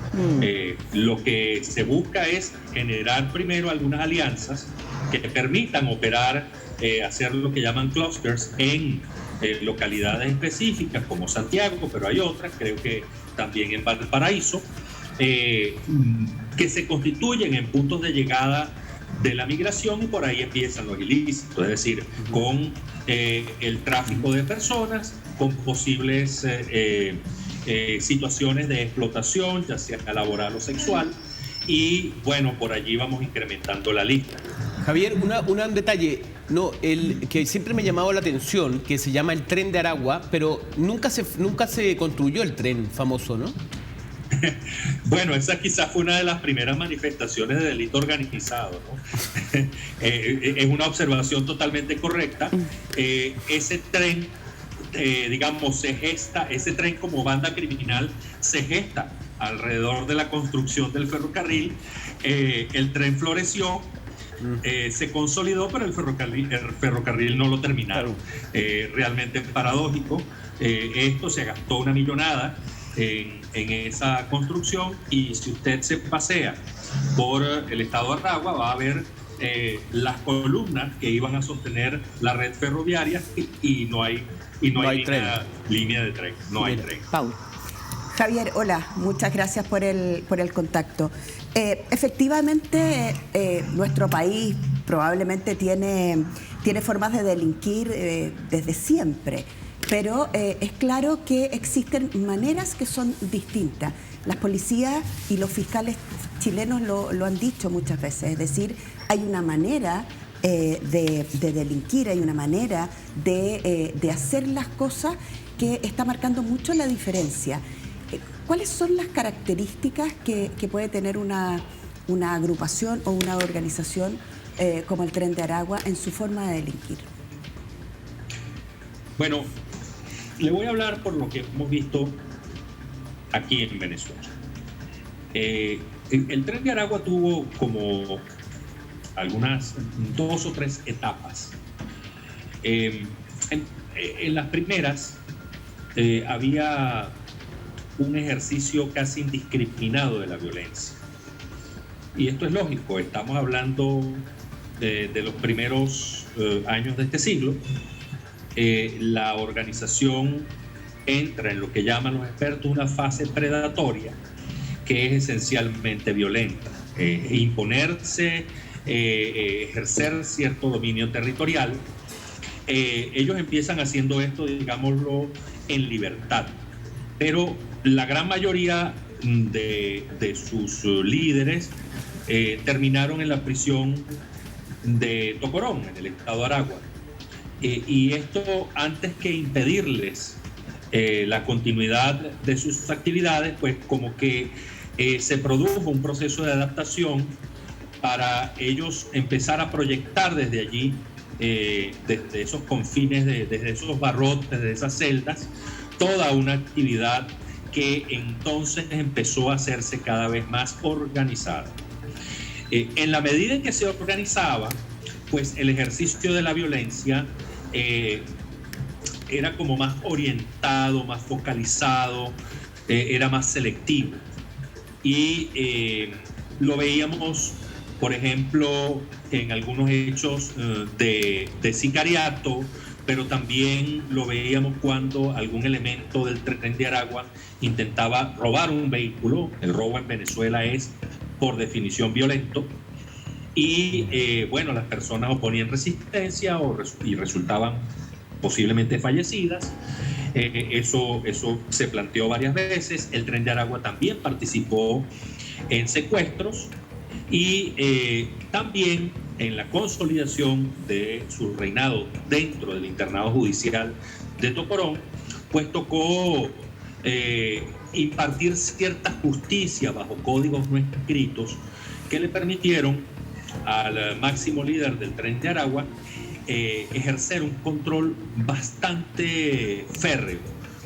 Lo que se busca es generar primero algunas alianzas que permitan operar, hacer lo que llaman clusters en localidades específicas como Santiago, pero hay otras, creo que también en Valparaíso, que se constituyen en puntos de llegada de la migración, y por ahí empiezan los ilícitos, es decir, con el tráfico de personas, con posibles situaciones de explotación, ya sea laboral o sexual, y bueno, por allí vamos incrementando la lista. Javier, un detalle, no, el que siempre me ha llamado la atención, que se llama el Tren de Aragua, pero nunca se construyó el tren famoso, ¿no? Bueno, esa quizás fue una de las primeras manifestaciones de delito organizado, ¿no? Es una observación totalmente correcta. Ese tren, digamos, se gesta, ese tren como banda criminal se gesta alrededor de la construcción del ferrocarril. El tren floreció, se consolidó, pero el ferrocarril no lo terminaron. Realmente paradójico. Esto se gastó una millonada en esa construcción, y si usted se pasea por el estado de Aragua va a ver las columnas que iban a sostener la red ferroviaria, y no hay línea de tren, no hay tren. Paul. Javier, hola, muchas gracias por el contacto. Efectivamente, nuestro país probablemente tiene formas de delinquir desde siempre, pero es claro que existen maneras que son distintas. Las policías y los fiscales chilenos lo han dicho muchas veces, es decir, hay una manera de delinquir, hay una manera de hacer las cosas que está marcando mucho la diferencia. ¿Cuáles son las características que puede tener una agrupación o una organización como el Tren de Aragua en su forma de delinquir? Bueno, le voy a hablar por lo que hemos visto aquí en Venezuela. El Tren de Aragua tuvo como algunas 2 o 3 etapas. En las primeras había un ejercicio casi indiscriminado de la violencia. Y esto es lógico, estamos hablando de los primeros años de este siglo. La organización entra en lo que llaman los expertos una fase predatoria, que es esencialmente violenta. Imponerse, ejercer cierto dominio territorial. Ellos empiezan haciendo esto, digámoslo, en libertad, pero la gran mayoría de sus líderes terminaron en la prisión de Tocorón, en el estado de Aragua. Y esto, antes que impedirles la continuidad de sus actividades, pues como que se produjo un proceso de adaptación para ellos empezar a proyectar desde allí, desde esos confines, desde esos barrotes, desde esas celdas, toda una actividad que entonces empezó a hacerse cada vez más organizada. En la medida en que se organizaba, pues el ejercicio de la violencia era como más orientado, más focalizado, era más selectivo. Y lo veíamos, por ejemplo, en algunos hechos de sicariato, pero también lo veíamos cuando algún elemento del Tren de Aragua intentaba robar un vehículo. El robo en Venezuela es, por definición, violento. Y bueno, las personas oponían resistencia y resultaban posiblemente fallecidas. Eso se planteó varias veces. El Tren de Aragua también participó en secuestros y también en la consolidación de su reinado dentro del internado judicial de Tocorón, pues tocó impartir cierta justicia bajo códigos no escritos que le permitieron al máximo líder del Tren de Aragua ejercer un control bastante férreo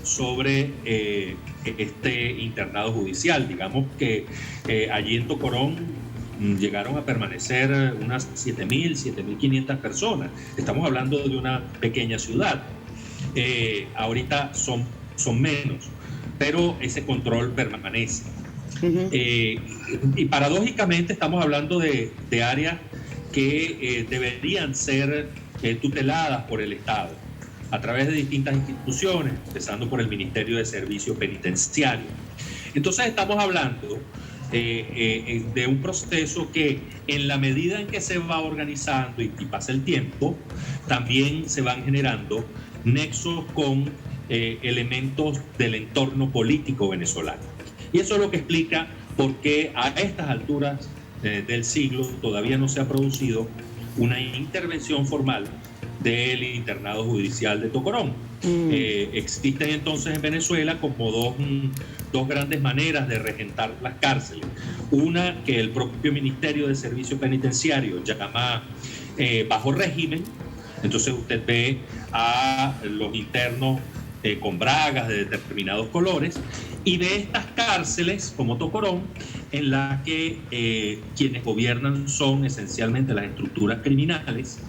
sobre este internado judicial. Digamos que allí en Tocorón llegaron a permanecer unas 7.000, 7.500 personas. Estamos hablando de una pequeña ciudad. Ahorita son menos, pero ese control permanece. Y paradójicamente estamos hablando de áreas que deberían ser tuteladas por el Estado a través de distintas instituciones, empezando por el Ministerio de Servicio Penitenciario. Entonces estamos hablando de un proceso que, en la medida en que se va organizando y pasa el tiempo, también se van generando nexos con elementos del entorno político venezolano. Y eso es lo que explica por qué a estas alturas del siglo todavía no se ha producido una intervención formal del internado judicial de Tocorón. Existen entonces en Venezuela como dos grandes maneras de regentar las cárceles. Una que el propio Ministerio de Servicio Penitenciario llama bajo régimen. Entonces usted ve a los internos con bragas de determinados colores, y de estas cárceles como Tocorón, en las que quienes gobiernan son esencialmente las estructuras criminales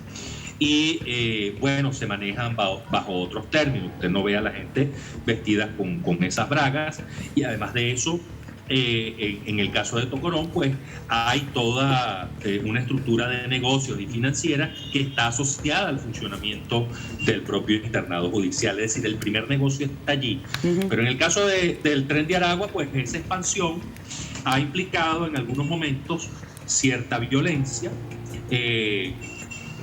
y bueno, se manejan bajo otros términos. Usted no ve a la gente vestida con esas bragas, y además de eso, en el caso de Tocorón, pues hay toda una estructura de negocios y financiera que está asociada al funcionamiento del propio internado judicial. Es decir, el primer negocio está allí. Pero en el caso del Tren de Aragua, pues esa expansión ha implicado en algunos momentos cierta violencia.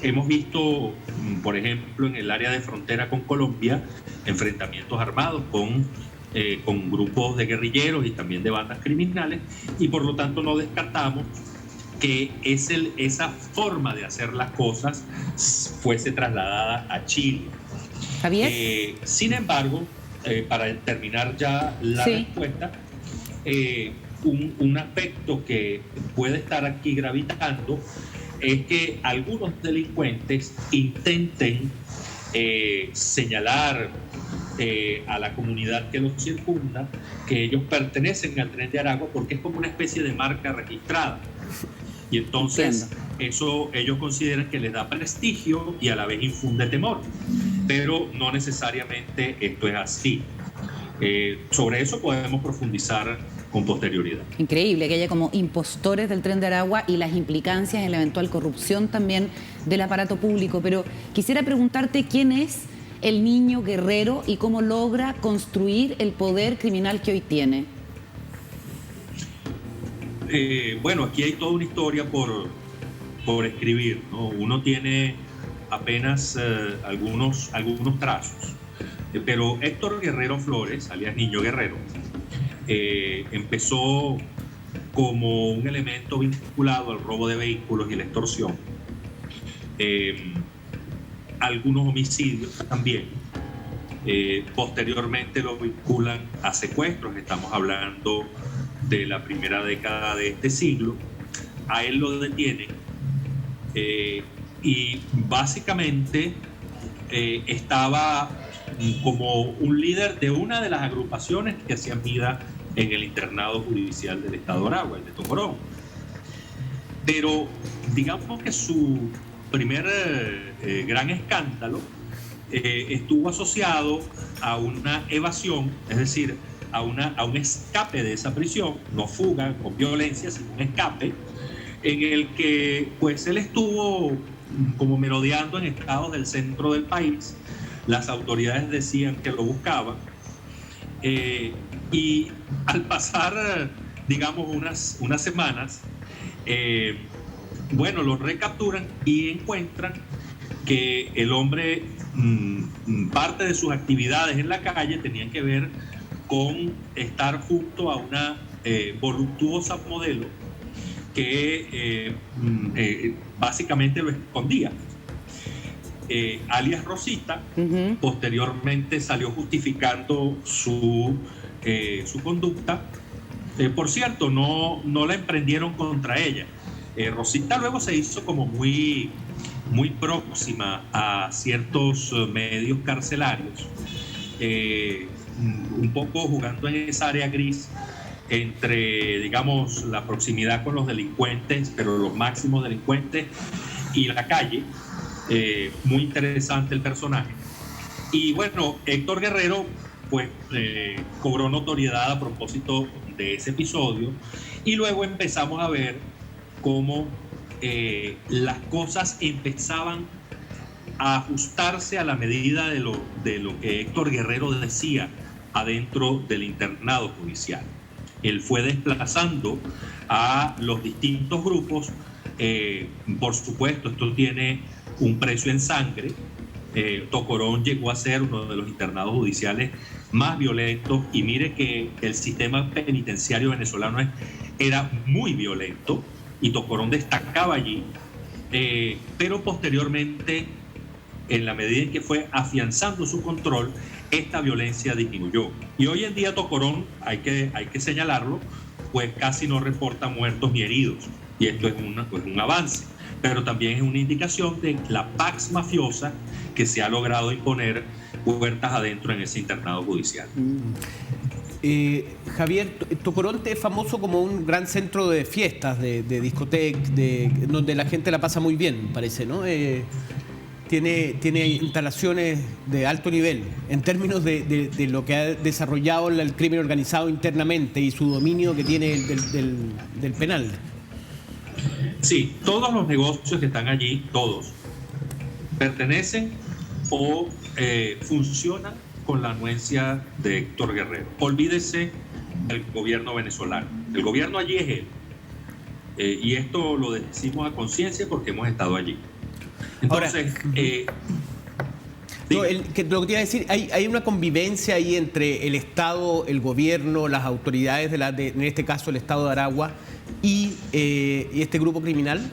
Hemos visto, por ejemplo, en el área de frontera con Colombia, enfrentamientos armados con grupos de guerrilleros y también de bandas criminales, y por lo tanto no descartamos que esa forma de hacer las cosas fuese trasladada a Chile. Javier. Sin embargo, para terminar ya la respuesta, un aspecto que puede estar aquí gravitando es que algunos delincuentes intenten señalar a la comunidad que los circunda que ellos pertenecen al Tren de Aragua, porque es como una especie de marca registrada. Y entonces eso ellos consideran que les da prestigio y a la vez infunde temor. Pero no necesariamente esto es así. Sobre eso podemos profundizar con posterioridad. Increíble que haya como impostores del Tren de Aragua y las implicancias en la eventual corrupción también del aparato público. Pero quisiera preguntarte quién es el niño guerrero y cómo logra construir el poder criminal que hoy tiene. Bueno, aquí hay toda una historia por escribir, ¿no? Uno tiene apenas algunos trazos. Pero Héctor Guerrero Flores, alias Niño Guerrero, empezó como un elemento vinculado al robo de vehículos y la extorsión. Algunos homicidios también. Posteriormente lo vinculan a secuestros, estamos hablando de la primera década de este siglo. A él lo detienen y básicamente estaba como un líder de una de las agrupaciones que hacían vida en el internado judicial del estado de Aragua, el de Tocorón. Pero digamos que su primer gran escándalo estuvo asociado a una evasión, es decir, a un escape de esa prisión, no fuga con violencia, sino un escape, en el que pues él estuvo como merodeando en estados del centro del país. Las autoridades decían que lo buscaban, y al pasar, digamos, unas semanas, bueno, lo recapturan y encuentran que el hombre, parte de sus actividades en la calle tenían que ver con estar junto a una voluptuosa modelo que básicamente lo escondía. Alias Rosita. Posteriormente salió justificando su conducta. Por cierto, no la emprendieron contra ella. Rosita luego se hizo como muy próxima a ciertos medios carcelarios, un poco jugando en esa área gris entre, digamos, la proximidad con los delincuentes, pero los máximos delincuentes, y la calle. Muy interesante el personaje. Y bueno, Héctor Guerrero pues cobró notoriedad a propósito de ese episodio, y luego empezamos a ver cómo las cosas empezaban a ajustarse a la medida de lo que Héctor Guerrero decía adentro del internado judicial. Él fue desplazando a los distintos grupos. Por supuesto, esto tiene un precio en sangre. Tocorón llegó a ser uno de los internados judiciales más violentos, y mire que el sistema penitenciario venezolano era muy violento, y Tocorón destacaba allí, pero posteriormente, en la medida en que fue afianzando su control, esta violencia disminuyó. Y hoy en día Tocorón, hay que señalarlo, pues casi no reporta muertos ni heridos, y esto es un avance, pero también es una indicación de la pax mafiosa que se ha logrado imponer puertas adentro en ese internado judicial. Javier, Tocorón es famoso como un gran centro de fiestas, de discotecas, donde la gente la pasa muy bien, parece, ¿no? Tiene instalaciones de alto nivel en términos de lo que ha desarrollado el crimen organizado internamente y su dominio que tiene del penal. Sí, todos los negocios que están allí, todos, pertenecen o funcionan con la anuencia de Héctor Guerrero. Olvídese del gobierno venezolano. El gobierno allí es él. Y esto lo decimos a conciencia porque hemos estado allí. Entonces, lo que te iba a decir, hay una convivencia ahí entre el Estado, el gobierno, las autoridades, en este caso el Estado de Aragua, y este grupo criminal.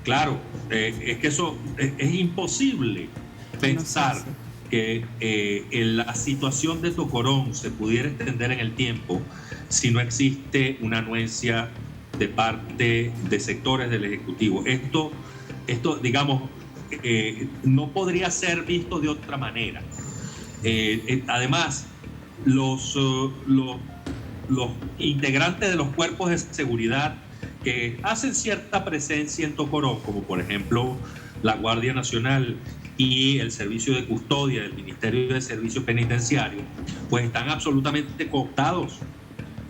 Claro, es que eso es imposible pensar que la situación de Tocorón se pudiera extender en el tiempo si no existe una anuencia de parte de sectores del Ejecutivo. Esto digamos, no podría ser visto de otra manera. Además, los integrantes de los cuerpos de seguridad que hacen cierta presencia en Tocorón, como por ejemplo la Guardia Nacional y el Servicio de Custodia del Ministerio de Servicios Penitenciarios, pues están absolutamente cooptados.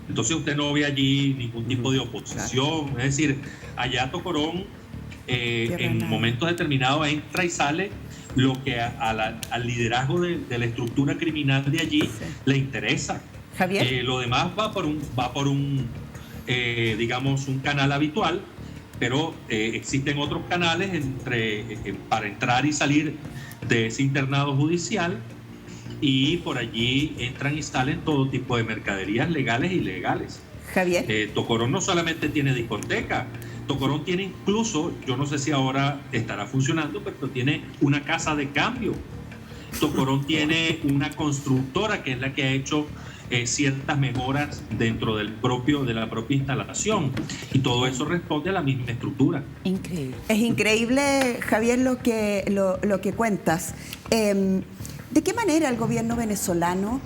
Entonces usted no ve allí ningún tipo de oposición. Es decir, allá Tocorón en momentos determinados entra y sale lo que al liderazgo de la estructura criminal de allí le interesa. Javier. Lo demás va por un digamos, un canal habitual, pero existen otros canales para entrar y salir de ese internado judicial, y por allí entran y salen todo tipo de mercaderías legales e ilegales. Javier. Tocorón no solamente tiene discoteca, Tocorón tiene incluso, yo no sé si ahora estará funcionando, pero tiene una casa de cambio. Tocorón tiene una constructora que es la que ha hecho ciertas mejoras dentro de la propia instalación, y todo eso responde a la misma estructura. Increíble. Es increíble, Javier, lo que cuentas. ¿De qué manera el gobierno venezolano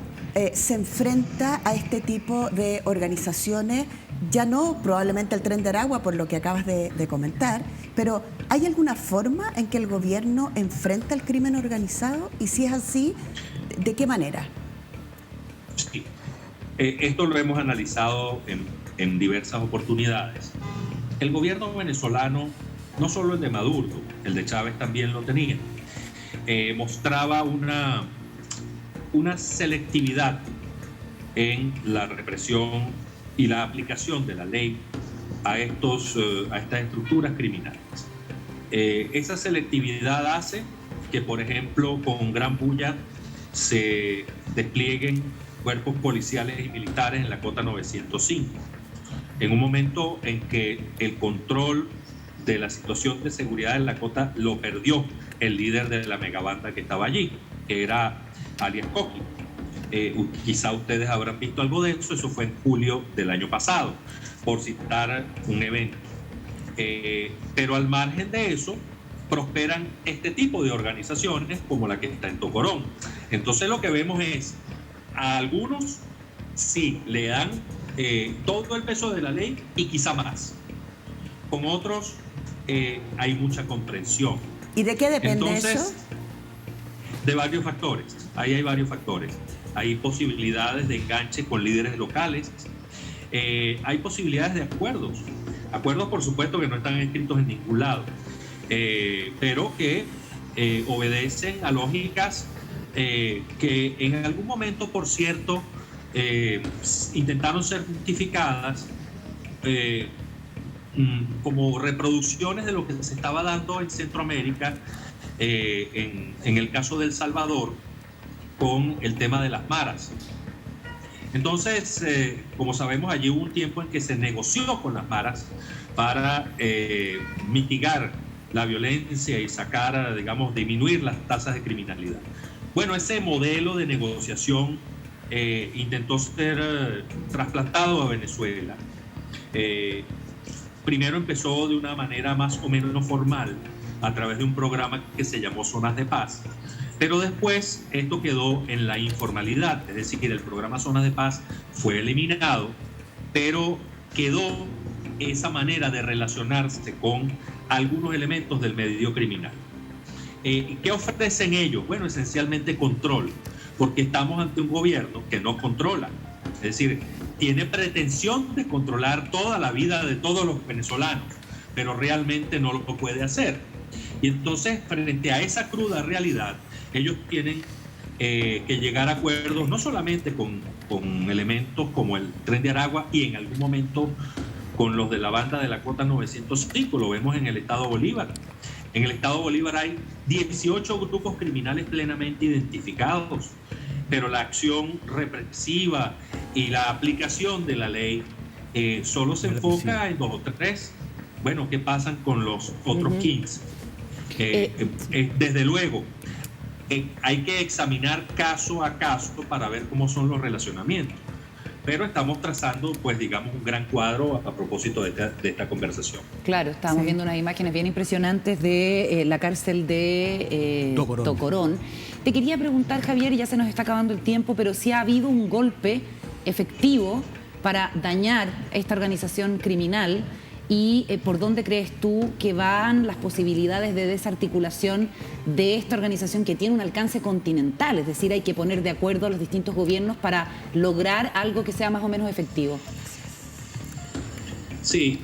se enfrenta a este tipo de organizaciones? Ya no probablemente el Tren de Aragua, por lo que acabas de comentar, pero ¿hay alguna forma en que el gobierno enfrenta el crimen organizado? Y si es así, ¿de qué manera? Sí. Esto lo hemos analizado en diversas oportunidades. El gobierno venezolano, no solo el de Maduro, el de Chávez también lo tenía, mostraba una selectividad en la represión y la aplicación de la ley a estas estructuras criminales. Esa selectividad hace que, por ejemplo, con gran bulla se desplieguen cuerpos policiales y militares en la Cota 905, en un momento en que el control de la situación de seguridad en la Cota lo perdió el líder de la megabanda que estaba allí, que era alias Coqui. Quizá ustedes habrán visto algo de eso fue en julio del año pasado, por citar un evento. Pero al margen de eso, prosperan este tipo de organizaciones como la que está en Tocorón. Entonces lo que vemos es, a algunos sí le dan todo el peso de la ley y quizá más. Con otros hay mucha comprensión. ¿Y de qué depende eso? De varios factores. Ahí hay varios factores. Hay posibilidades de enganche con líderes locales. Hay posibilidades de acuerdos. Acuerdos, por supuesto, que no están escritos en ningún lado, pero que obedecen a lógicas que en algún momento, por cierto, intentaron ser justificadas como reproducciones de lo que se estaba dando en Centroamérica, en el caso de El Salvador, con el tema de las maras. Entonces, como sabemos, allí hubo un tiempo en que se negoció con las maras para mitigar la violencia y sacar, digamos, disminuir las tasas de criminalidad. Bueno, ese modelo de negociación intentó ser trasplantado a Venezuela. Primero empezó de una manera más o menos formal, a través de un programa que se llamó Zonas de Paz. Pero después esto quedó en la informalidad, es decir, el programa Zonas de Paz fue eliminado, pero quedó esa manera de relacionarse con algunos elementos del medio criminal. ¿Qué ofrecen ellos? Bueno, esencialmente control, porque estamos ante un gobierno que no controla, es decir, tiene pretensión de controlar toda la vida de todos los venezolanos, pero realmente no lo puede hacer. Y entonces, frente a esa cruda realidad, ellos tienen que llegar a acuerdos no solamente con elementos como el Tren de Aragua y en algún momento con los de la banda de la Cota 905, lo vemos en el Estado Bolívar. En el Estado Bolívar hay 18 grupos criminales plenamente identificados, pero la acción represiva y la aplicación de la ley solo se enfoca en 2 o 3. Bueno, ¿qué pasan con los otros 15? Desde luego, hay que examinar caso a caso para ver cómo son los relacionamientos, pero estamos trazando, pues digamos, un gran cuadro a propósito de esta conversación. Claro, estábamos viendo unas imágenes bien impresionantes de la cárcel de Tocorón. Te quería preguntar, Javier, ya se nos está acabando el tiempo, pero si ha habido un golpe efectivo para dañar esta organización criminal. ¿Y por dónde crees tú que van las posibilidades de desarticulación de esta organización que tiene un alcance continental? Es decir, hay que poner de acuerdo a los distintos gobiernos para lograr algo que sea más o menos efectivo. Sí,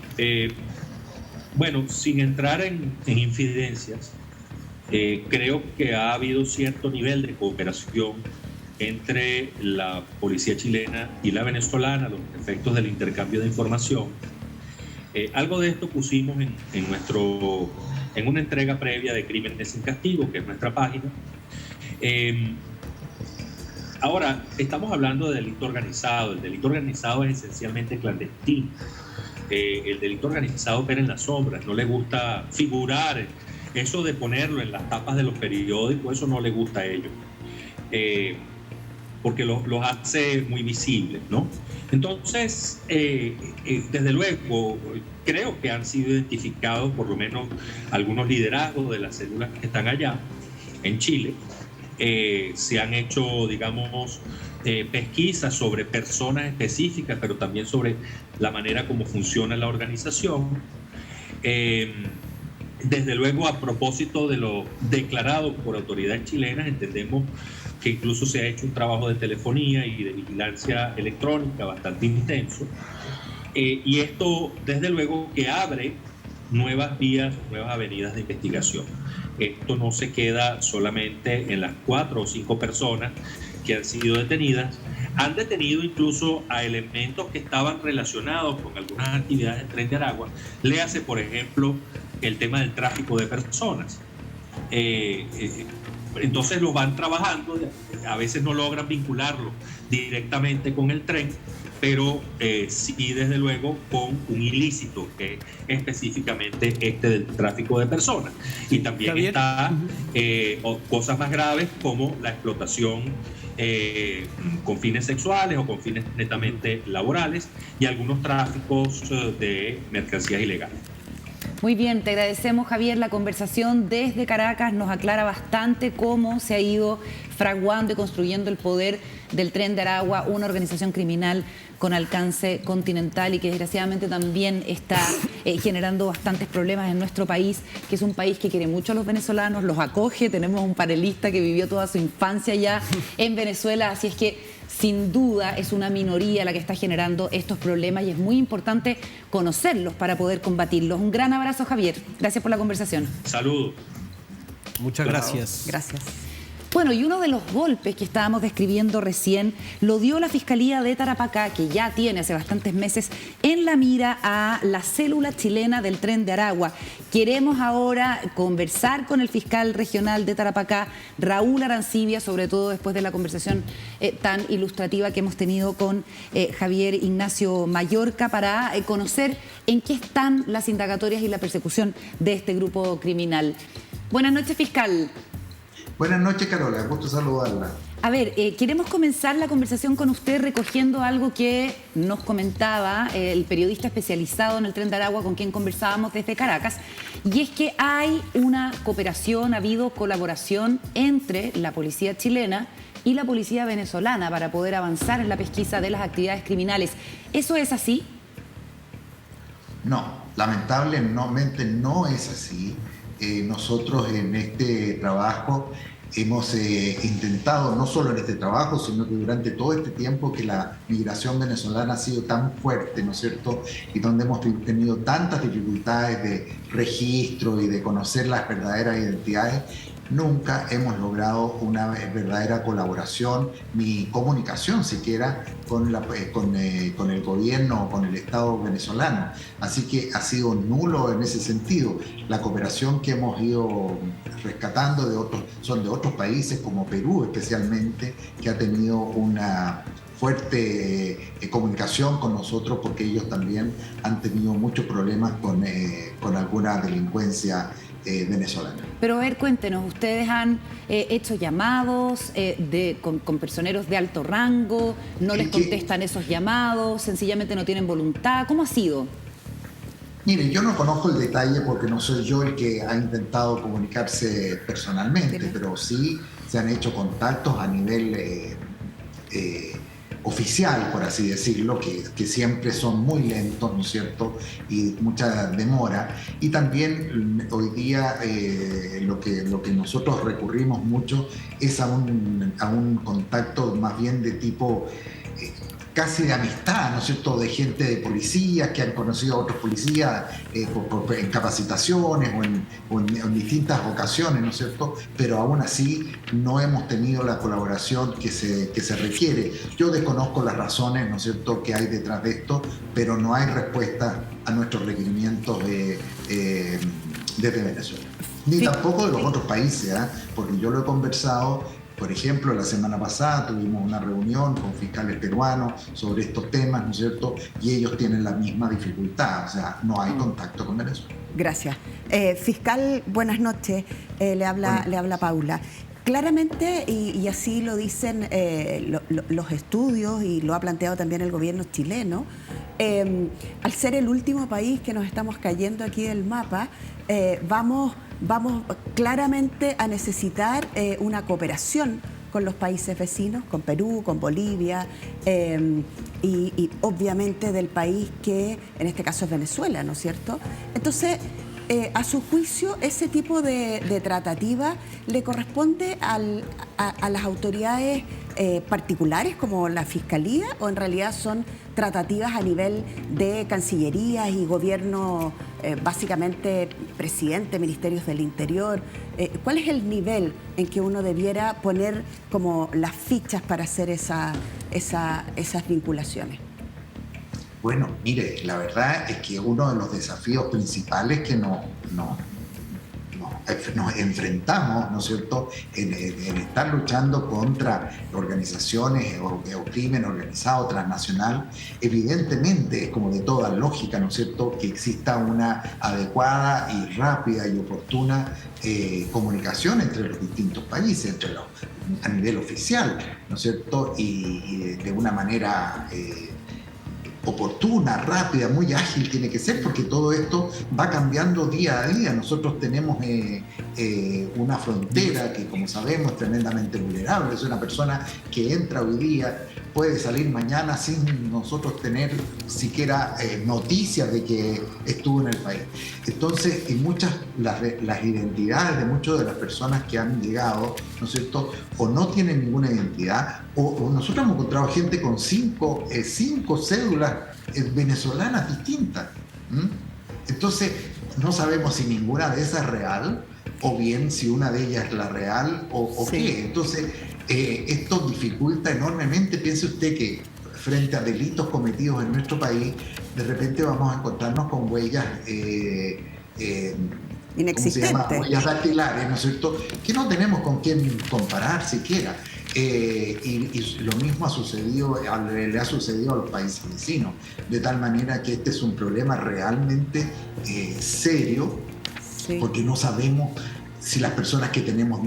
bueno, sin entrar en infidencias, creo que ha habido cierto nivel de cooperación entre la policía chilena y la venezolana a los efectos del intercambio de información. Algo de esto pusimos en una entrega previa de Crímenes sin Castigo, que es nuestra página. Ahora, estamos hablando de delito organizado. El delito organizado es esencialmente clandestino. El delito organizado opera en las sombras, no le gusta figurar. Eso de ponerlo en las tapas de los periódicos, eso no le gusta a ellos, porque los hace muy visibles, ¿no? Entonces, desde luego, creo que han sido identificados por lo menos algunos liderazgos de las células que están allá en Chile. Se han hecho, digamos, pesquisas sobre personas específicas, pero también sobre la manera como funciona la organización. Desde luego, a propósito de lo declarado por autoridades chilenas, entendemos que incluso se ha hecho un trabajo de telefonía y de vigilancia electrónica bastante intenso. Y esto, desde luego, que abre nuevas vías, nuevas avenidas de investigación. Esto no se queda solamente en las 4 o 5 personas que han sido detenidas. Han detenido incluso a elementos que estaban relacionados con algunas actividades del Tren de Aragua. Léase, por ejemplo, el tema del tráfico de personas. Entonces lo van trabajando, a veces no logran vincularlo directamente con el tren, pero sí, desde luego, con un ilícito, que es específicamente este del tráfico de personas. Y también Javier, está cosas más graves como la explotación con fines sexuales o con fines netamente laborales, y algunos tráficos de mercancías ilegales. Muy bien, te agradecemos, Javier, la conversación desde Caracas. Nos aclara bastante cómo se ha ido fraguando y construyendo el poder del Tren de Aragua, una organización criminal con alcance continental y que desgraciadamente también está generando bastantes problemas en nuestro país, que es un país que quiere mucho a los venezolanos, los acoge. Tenemos un panelista que vivió toda su infancia ya en Venezuela, así es que sin duda es una minoría la que está generando estos problemas y es muy importante conocerlos para poder combatirlos. Un gran abrazo, Javier. Gracias por la conversación. Saludos. Muchas gracias. Gracias. Bueno, y uno de los golpes que estábamos describiendo recién lo dio la Fiscalía de Tarapacá, que ya tiene hace bastantes meses en la mira a la célula chilena del Tren de Aragua. Queremos ahora conversar con el fiscal regional de Tarapacá, Raúl Arancibia, sobre todo después de la conversación tan ilustrativa que hemos tenido con Javier Ignacio Mallorca, para conocer en qué están las indagatorias y la persecución de este grupo criminal. Buenas noches, fiscal. Buenas noches, Carola, gusto saludarla. A ver, queremos comenzar la conversación con usted recogiendo algo que nos comentaba el periodista especializado en el Tren de Aragua con quien conversábamos desde Caracas, y es que hay una cooperación, ha habido colaboración entre la policía chilena y la policía venezolana para poder avanzar en la pesquisa de las actividades criminales. ¿Eso es así? No, lamentablemente no es así. Nosotros en este trabajo hemos intentado, no solo en este trabajo, sino que durante todo este tiempo que la migración venezolana ha sido tan fuerte, ¿no es cierto? Y donde hemos tenido tantas dificultades de registro y de conocer las verdaderas identidades, nunca hemos logrado una verdadera colaboración ni comunicación siquiera con el gobierno o con el Estado venezolano. Así que ha sido nulo en ese sentido. La cooperación que hemos ido rescatando son de otros países, como Perú especialmente, que ha tenido una fuerte comunicación con nosotros porque ellos también han tenido muchos problemas con alguna delincuencia venezolana. Pero a ver, cuéntenos, ¿ustedes han hecho llamados con personeros de alto rango? ¿No les contestan esos llamados? ¿Sencillamente no tienen voluntad? ¿Cómo ha sido? Mire, yo no conozco el detalle porque no soy yo el que ha intentado comunicarse personalmente, pero sí se han hecho contactos a nivel oficial, por así decirlo, que siempre son muy lentos, ¿no es cierto? Y mucha demora. Y también hoy día lo que nosotros recurrimos mucho es a un contacto más bien de tipo casi de amistad, ¿no es cierto?, de gente de policías que han conocido a otros policías en capacitaciones o en distintas ocasiones, ¿no es cierto?, pero aún así no hemos tenido la colaboración que se requiere. Yo desconozco las razones, ¿no es cierto?, que hay detrás de esto, pero no hay respuesta a nuestros requerimientos desde Venezuela. Ni tampoco de los otros países, porque yo lo he conversado Por ejemplo, la semana pasada tuvimos una reunión con fiscales peruanos sobre estos temas, ¿no es cierto? Y ellos tienen la misma dificultad, o sea, no hay contacto con Venezuela. Gracias. Fiscal, buenas noches. Le habla Paula. Claramente, y así lo dicen los estudios y lo ha planteado también el gobierno chileno, al ser el último país que nos estamos cayendo aquí del mapa, vamos claramente a necesitar una cooperación con los países vecinos, con Perú, con Bolivia y obviamente del país que en este caso es Venezuela, ¿no es cierto? Entonces, a su juicio, ese tipo de tratativa le corresponde a las autoridades particulares como la Fiscalía, o en realidad son tratativas a nivel de cancillerías y gobierno, básicamente presidente, ministerios del interior. ¿Cuál es el nivel en que uno debiera poner como las fichas para hacer esas vinculaciones? Bueno, mire, la verdad es que uno de los desafíos principales que nos enfrentamos, ¿no es cierto?, en estar luchando contra organizaciones o crimen organizado transnacional, evidentemente es como de toda lógica, ¿no es cierto?, que exista una adecuada y rápida y oportuna comunicación entre los distintos países, a nivel oficial, ¿no es cierto?, y de una manera oportuna, rápida, muy ágil tiene que ser, porque todo esto va cambiando día a día. Nosotros tenemos una frontera que, como sabemos, es tremendamente vulnerable. Es una persona que entra hoy día, puede salir mañana sin nosotros tener siquiera noticias de que estuvo en el país. Entonces, en muchas, las identidades de muchas de las personas que han llegado, ¿no es cierto?, o no tienen ninguna identidad, o nosotros hemos encontrado gente con cinco cédulas venezolanas distintas. Entonces, no sabemos si ninguna de esas es real, o bien si una de ellas es la real, o sí. ¿Qué? Entonces, esto dificulta enormemente. Piense usted que frente a delitos cometidos en nuestro país, de repente vamos a encontrarnos con huellas inexistentes, huellas dactilares, ¿no es cierto?, que no tenemos con quién comparar siquiera. Y lo mismo le ha sucedido a los países vecinos, de tal manera que este es un problema realmente serio, sí, porque no sabemos si las personas que tenemos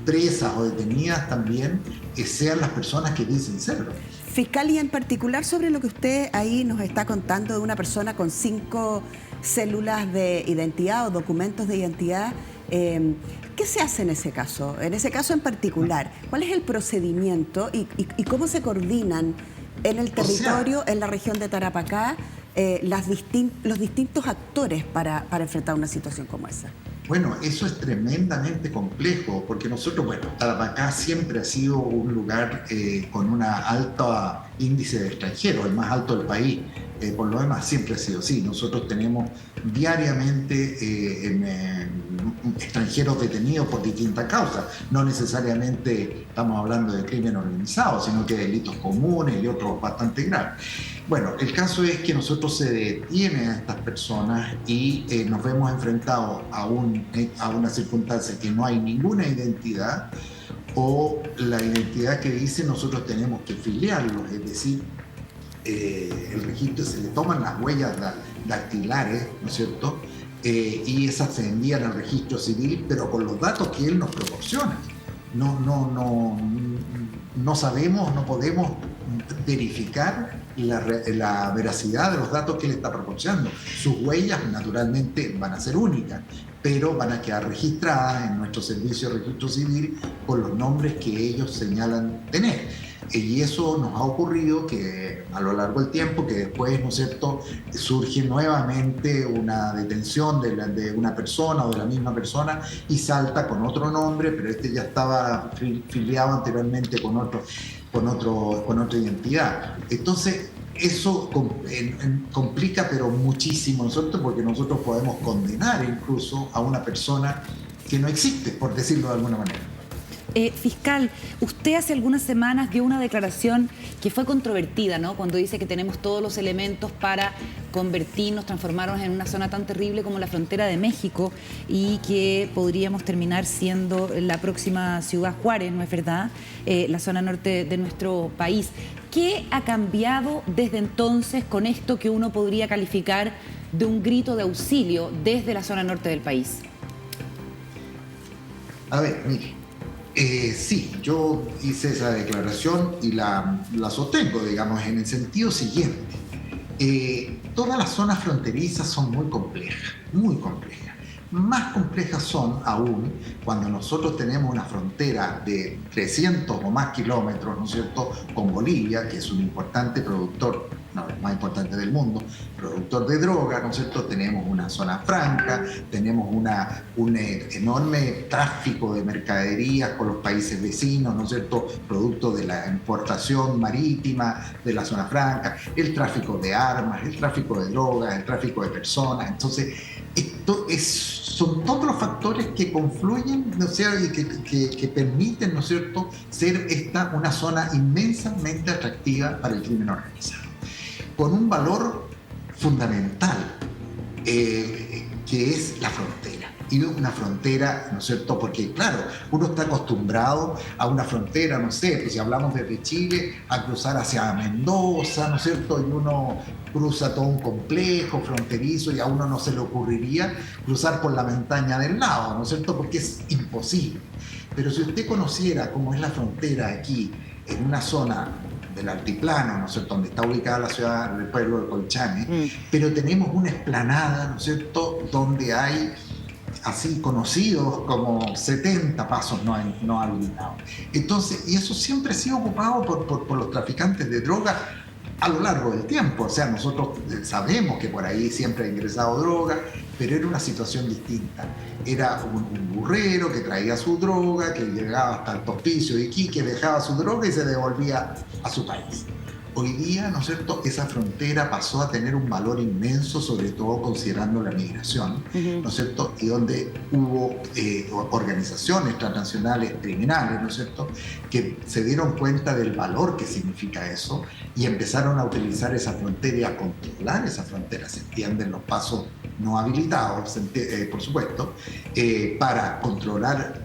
presas o detenidas también sean las personas que dicen serlo. Fiscal, y en particular sobre lo que usted ahí nos está contando de una persona con 5 células de identidad o documentos de identidad, ¿qué se hace en ese caso? En ese caso en particular, ¿cuál es el procedimiento y cómo se coordinan en el territorio, en la región de Tarapacá, los distintos actores para enfrentar una situación como esa? Bueno, eso es tremendamente complejo, porque nosotros, Tarapacá siempre ha sido un lugar con un alto índice de extranjeros, el más alto del país. Por lo demás, siempre ha sido así. Nosotros tenemos diariamente extranjeros detenidos por distintas causas. No necesariamente estamos hablando de crimen organizado, sino que de delitos comunes y otros bastante graves. Bueno, el caso es que nosotros se detiene a estas personas y nos vemos enfrentados a una circunstancia que no hay ninguna identidad, o la identidad que dice nosotros tenemos que filiarlos, es decir, el registro, se le toman las huellas dactilares, ¿no es cierto?, y esas se envían al registro civil, pero con los datos que él nos proporciona. No sabemos, no podemos verificar la veracidad de los datos que él está proporcionando. Sus huellas, naturalmente, van a ser únicas, pero van a quedar registradas en nuestro servicio de registro civil con los nombres que ellos señalan tener. Y eso nos ha ocurrido que a lo largo del tiempo, que después, ¿no es cierto?, surge nuevamente una detención de una persona o de la misma persona y salta con otro nombre, pero este ya estaba filiado anteriormente con otra identidad. Entonces, eso complica pero muchísimo nosotros, porque nosotros podemos condenar incluso a una persona que no existe, por decirlo de alguna manera. Fiscal, usted hace algunas semanas dio una declaración que fue controvertida, ¿no? Cuando dice que tenemos todos los elementos para convertirnos, transformarnos en una zona tan terrible como la frontera de México y que podríamos terminar siendo la próxima ciudad Juárez, ¿no es verdad? La zona norte de nuestro país. ¿Qué ha cambiado desde entonces con esto que uno podría calificar de un grito de auxilio desde la zona norte del país? A ver, mire, sí, yo hice esa declaración y la sostengo, digamos, en el sentido siguiente. Todas las zonas fronterizas son muy complejas, muy complejas. Más complejas son aún cuando nosotros tenemos una frontera de 300 o más kilómetros, ¿no es cierto?, con Bolivia, que es un importante productor, no, el más importante del mundo, productor de droga, ¿no es cierto? Tenemos una zona franca, tenemos un enorme tráfico de mercaderías con los países vecinos, ¿no es cierto?, producto de la importación marítima de la zona franca, el tráfico de armas, el tráfico de drogas, el tráfico de personas. Entonces, son todos los factores que confluyen, ¿no es cierto?, y que permiten, ¿no es cierto?, ser una zona inmensamente atractiva para el crimen organizado, con un valor fundamental, que es la frontera. Y una frontera, ¿no es cierto?, porque claro, uno está acostumbrado a una frontera, no sé, pues si hablamos desde Chile, a cruzar hacia Mendoza, ¿no es cierto?, y uno cruza todo un complejo fronterizo y a uno no se le ocurriría cruzar por la montaña del lado, ¿no es cierto?, porque es imposible. Pero si usted conociera cómo es la frontera aquí, en una zona del altiplano, ¿no es cierto?, donde está ubicada la ciudad del pueblo de Colchane, pero tenemos una explanada, ¿no es cierto?, donde hay así conocidos como 70 pasos no habilitados. Entonces, y eso siempre ha sido ocupado por los traficantes de droga a lo largo del tiempo. O sea, nosotros sabemos que por ahí siempre ha ingresado droga, pero era una situación distinta. Era un burrero que traía su droga, que llegaba hasta el Hospicio de Iquique, dejaba su droga y se devolvía a su país. Hoy día, ¿no es cierto?, esa frontera pasó a tener un valor inmenso, sobre todo considerando la migración, ¿no es cierto?, y donde hubo organizaciones transnacionales criminales, ¿no es cierto?, que se dieron cuenta del valor que significa eso y empezaron a utilizar esa frontera y a controlar esa frontera. Se entienden los pasos no habilitados, por supuesto, para controlar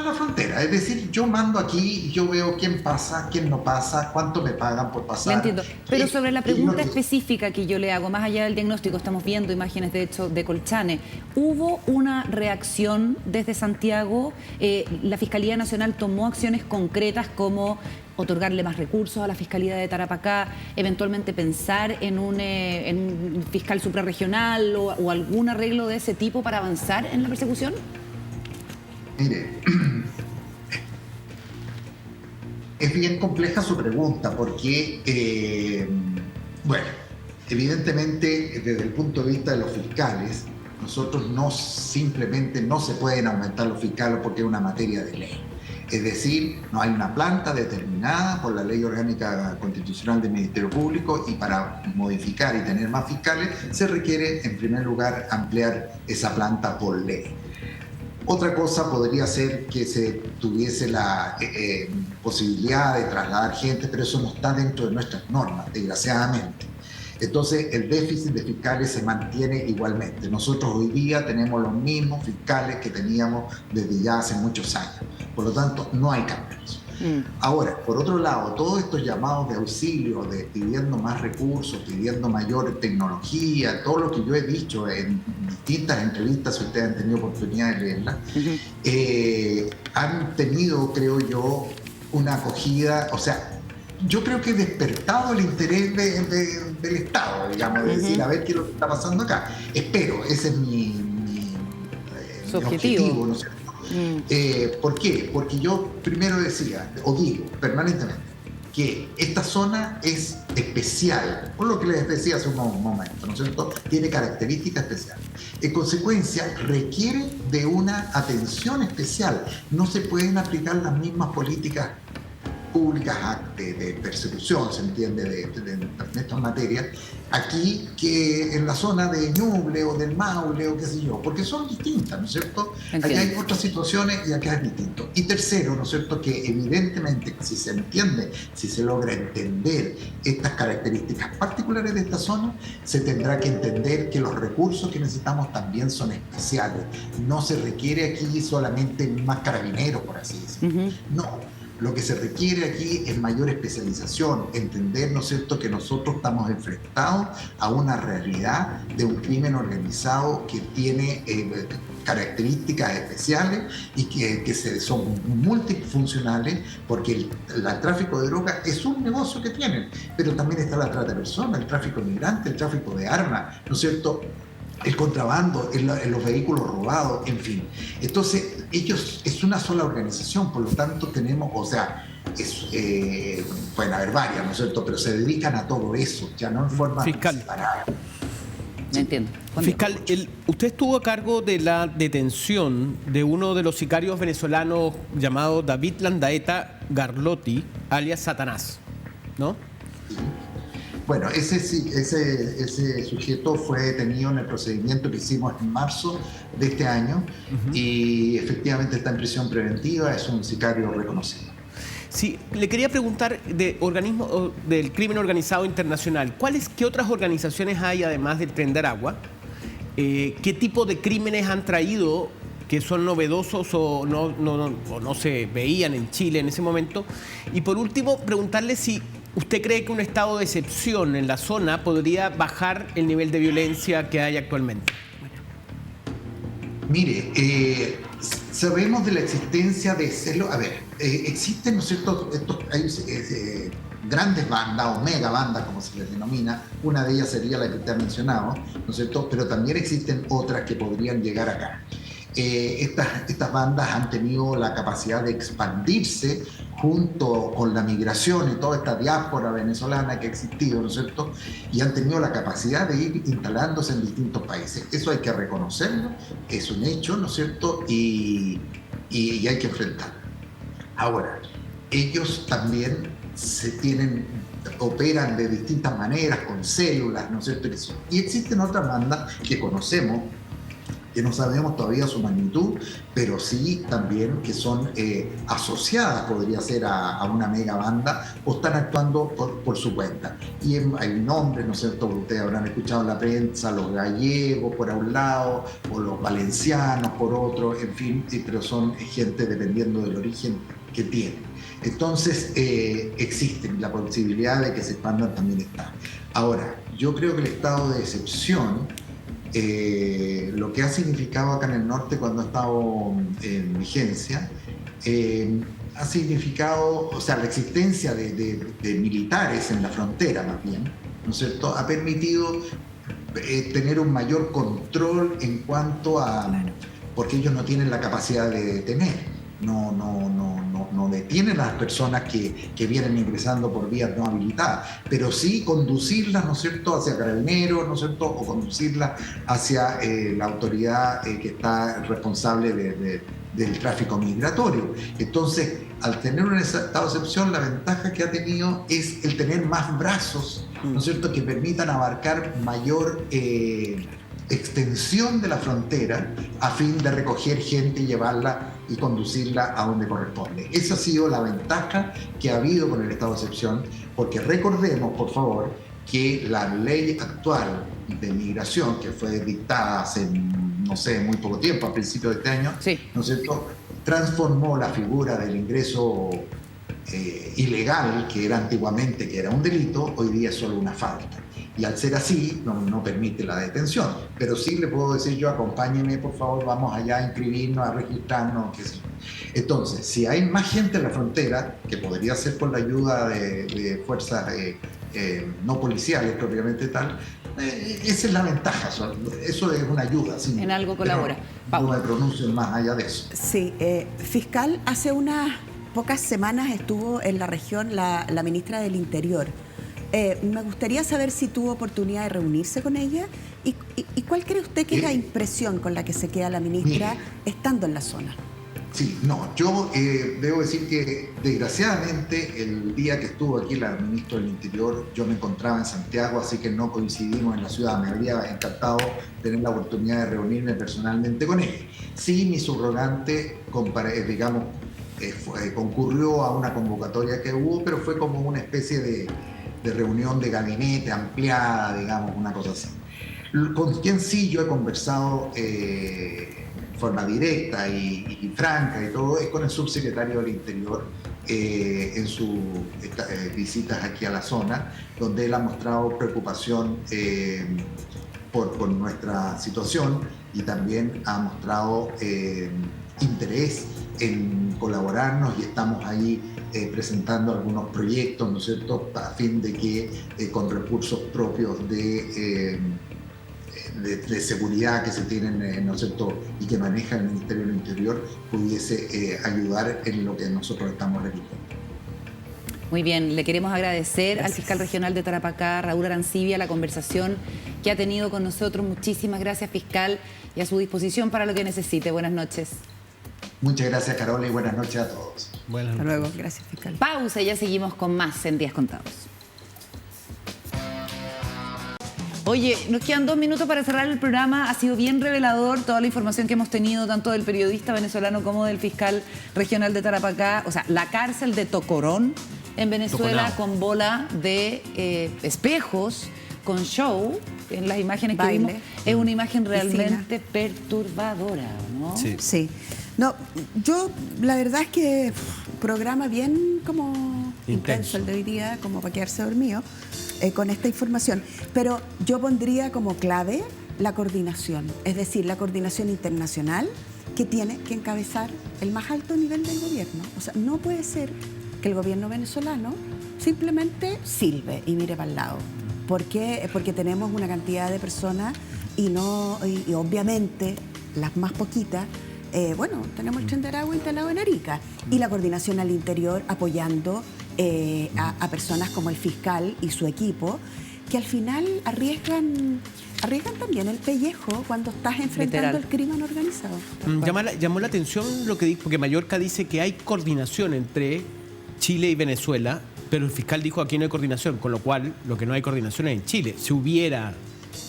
la frontera. Es decir, yo mando aquí, yo veo quién pasa, quién no pasa, cuánto me pagan por pasar. Lo entiendo. Pero sobre la pregunta específica que yo le hago, más allá del diagnóstico, estamos viendo imágenes de hecho de Colchane. ¿Hubo una reacción desde Santiago? ¿La Fiscalía Nacional tomó acciones concretas como otorgarle más recursos a la Fiscalía de Tarapacá, eventualmente pensar en un fiscal suprarregional o algún arreglo de ese tipo para avanzar en la persecución? Mire, es bien compleja su pregunta porque, bueno, evidentemente desde el punto de vista de los fiscales, nosotros simplemente no se pueden aumentar los fiscales porque es una materia de ley. Es decir, no hay una planta determinada por la Ley Orgánica Constitucional del Ministerio Público y para modificar y tener más fiscales se requiere, en primer lugar, ampliar esa planta por ley. Otra cosa podría ser que se tuviese la posibilidad de trasladar gente, pero eso no está dentro de nuestras normas, desgraciadamente. Entonces, el déficit de fiscales se mantiene igualmente. Nosotros hoy día tenemos los mismos fiscales que teníamos desde ya hace muchos años. Por lo tanto, no hay cambios. Ahora, por otro lado, todos estos llamados de auxilio, de pidiendo más recursos, pidiendo mayor tecnología, todo lo que yo he dicho en distintas entrevistas, si ustedes han tenido oportunidad de leerlas, han tenido, creo yo, una acogida, o sea, yo creo que he despertado el interés del Estado, digamos, de decir, a ver qué es lo que está pasando acá. Espero, ese es mi objetivo, ¿no es cierto? ¿Por qué? Porque yo primero decía, o digo permanentemente, que esta zona es especial, por lo que les decía hace un momento, ¿no es cierto? Tiene características especiales. En consecuencia, requiere de una atención especial. No se pueden aplicar las mismas políticas públicas de persecución, se entiende, de estas materias, aquí que en la zona de Ñuble o del Maule o qué sé yo, porque son distintas, ¿no es cierto? Allá hay otras situaciones y acá es distinto. Y tercero, ¿no es cierto?, que evidentemente si se entiende, si se logra entender estas características particulares de esta zona, se tendrá que entender que los recursos que necesitamos también son especiales. No se requiere aquí solamente más carabineros, por así decirlo. No. Lo que se requiere aquí es mayor especialización, entender, ¿no es cierto?, que nosotros estamos enfrentados a una realidad de un crimen organizado que tiene características especiales y que son multifuncionales, porque el tráfico de drogas es un negocio que tienen, pero también está la trata de personas, el tráfico de migrantes, el tráfico de armas, ¿no es cierto?, el contrabando, en los vehículos robados, en fin. Entonces, ellos es una sola organización, por lo tanto tenemos, o sea, pueden haber varias, ¿no es cierto?, pero se dedican a todo eso, ya no en forma separada. Entiendo. Fiscal, usted estuvo a cargo de la detención de uno de los sicarios venezolanos llamado David Landaeta Garlotti, alias Satanás, ¿no? Sí. Bueno, ese sujeto fue detenido en el procedimiento que hicimos en marzo de este año y efectivamente está en prisión preventiva, es un sicario reconocido. Sí, le quería preguntar de organismos del crimen organizado internacional, ¿qué otras organizaciones hay además del Tren de Aragua? ¿Qué tipo de crímenes han traído que son novedosos o no se veían en Chile en ese momento? Y por último, preguntarle si ¿usted cree que un estado de excepción en la zona podría bajar el nivel de violencia que hay actualmente? Mire, sabemos de la existencia de celo. A ver, existen, ¿no es cierto?, hay grandes bandas o mega bandas, como se les denomina. Una de ellas sería la que usted ha mencionado, ¿no es cierto?, pero también existen otras que podrían llegar acá. Estas bandas han tenido la capacidad de expandirse junto con la migración y toda esta diáspora venezolana que ha existido, ¿no es cierto?, y han tenido la capacidad de ir instalándose en distintos países. Eso hay que reconocerlo, es un hecho, ¿no es cierto?, y hay que enfrentarlo. Ahora, ellos también operan de distintas maneras, con células, ¿no es cierto?, y existen otras bandas que conocemos, que no sabemos todavía su magnitud, pero sí también que son asociadas, podría ser, a una mega banda, o están actuando por su cuenta. Y hay nombres, ¿no es cierto?, ustedes habrán escuchado en la prensa, los gallegos por un lado, o los valencianos por otro, en fin, pero son gente dependiendo del origen que tienen. Entonces, existen, la posibilidad de que se expandan también está. Ahora, yo creo que el estado de excepción, lo que ha significado acá en el norte cuando ha estado en vigencia, ha significado, o sea, la existencia de militares en la frontera más bien, ¿no es cierto?, ha permitido tener un mayor control en cuanto a, porque ellos no tienen la capacidad de detener. No detienen a las personas que vienen ingresando por vías no habilitadas, pero sí conducirlas, ¿no es cierto?, hacia carabineros, ¿no es cierto?, o conducirlas hacia la autoridad que está responsable del tráfico migratorio. Entonces, al tener un estado de excepción, la ventaja que ha tenido es el tener más brazos, ¿no es cierto?, que permitan abarcar mayor extensión de la frontera a fin de recoger gente y llevarla y conducirla a donde corresponde. Esa ha sido la ventaja que ha habido con el estado de excepción, porque recordemos, por favor, que la ley actual de migración, que fue dictada hace, no sé, muy poco tiempo, a principios de este año, sí, ¿no es cierto?, transformó la figura del ingreso ilegal, que era antiguamente, que era un delito, hoy día es solo una falta. Y al ser así, no permite la detención. Pero sí le puedo decir yo, acompáñeme, por favor, vamos allá a inscribirnos, a registrarnos, qué sé yo. Entonces, si hay más gente en la frontera, que podría ser por la ayuda de fuerzas no policiales propiamente tal, esa es la ventaja. Eso es una ayuda. Sí, en algo colabora. No me pronuncio más allá de eso. Sí, fiscal, hace unas pocas semanas estuvo en la región la ministra del Interior. Me gustaría saber si tuvo oportunidad de reunirse con ella y cuál cree usted que es la impresión con la que se queda la ministra estando en la zona. Sí, no, yo debo decir que desgraciadamente el día que estuvo aquí la ministra del Interior yo me encontraba en Santiago, así que no coincidimos en la ciudad. Me habría encantado tener la oportunidad de reunirme personalmente con ella. Sí, mi subrogante, digamos, concurrió a una convocatoria que hubo, pero fue como una especie de reunión de gabinete ampliada, digamos, una cosa así. Con quien sí yo he conversado forma directa y franca y todo, es con el subsecretario del Interior en sus visitas aquí a la zona, donde él ha mostrado preocupación por nuestra situación y también ha mostrado interés en colaborarnos y estamos ahí presentando algunos proyectos, ¿no es cierto?, a fin de que con recursos propios de seguridad que se tienen, ¿no es cierto?, y que maneja el Ministerio del Interior, pudiese ayudar en lo que nosotros estamos repitiendo. Muy bien, le queremos agradecer al fiscal regional de Tarapacá, Raúl Arancibia, la conversación que ha tenido con nosotros. Muchísimas gracias, fiscal, y a su disposición para lo que necesite. Buenas noches. Muchas gracias, Carola, y buenas noches a todos. Buenas Hasta noches. luego, gracias, fiscal. Pausa y ya seguimos con más en Días Contados. Oye, nos quedan 2 minutos para cerrar el programa. Ha sido bien revelador toda la información que hemos tenido, tanto del periodista venezolano como del fiscal regional de Tarapacá. O sea, la cárcel de Tocorón en Venezuela, Toconao, con bola de espejos, con show, en las imágenes que Baile. vimos. Es una imagen realmente perturbadora, ¿no? Sí. Sí. No, yo la verdad es que programa bien como intenso el de hoy día, como para quedarse dormido con esta información. Pero yo pondría como clave la coordinación, es decir, la coordinación internacional que tiene que encabezar el más alto nivel del gobierno. O sea, no puede ser que el gobierno venezolano simplemente silbe y mire para el lado. ¿Por qué? Porque tenemos una cantidad de personas y obviamente las más poquitas. Bueno, tenemos el tren de Aragua instalado en Arica y la coordinación al interior apoyando a personas como el fiscal y su equipo, que al final arriesgan también el pellejo cuando estás enfrentando el crimen organizado. Llamó la atención lo que dijo, porque Mallorca dice que hay coordinación entre Chile y Venezuela, pero el fiscal dijo aquí no hay coordinación, con lo cual lo que no hay coordinación es en Chile. Si hubiera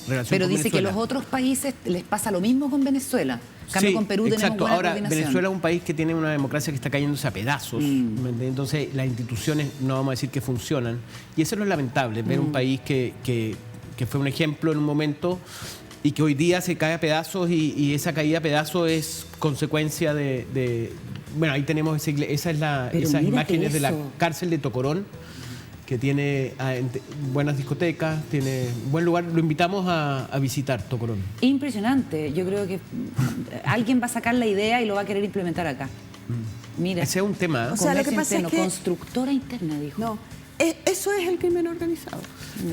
relación Pero con dice Venezuela, que los otros países les pasa lo mismo con Venezuela. En cambio, sí, con Perú tenemos exacto. buena Ahora, coordinación. Venezuela es un país que tiene una democracia que está cayéndose a pedazos. Entonces, las instituciones no vamos a decir que funcionan. Y eso es lo lamentable, ver un país que fue un ejemplo en un momento y que hoy día se cae a pedazos y esa caída a pedazos es consecuencia de bueno, ahí tenemos esas mírate imágenes de la eso. cárcel de Tocorón, que tiene buenas discotecas, tiene buen lugar. Lo invitamos a visitar Tocorón. Impresionante. Yo creo que alguien va a sacar la idea y lo va a querer implementar acá. Mira. Ese es un tema. O sea, lo que pasa es que- constructora interna, dijo. No, eso es el crimen organizado.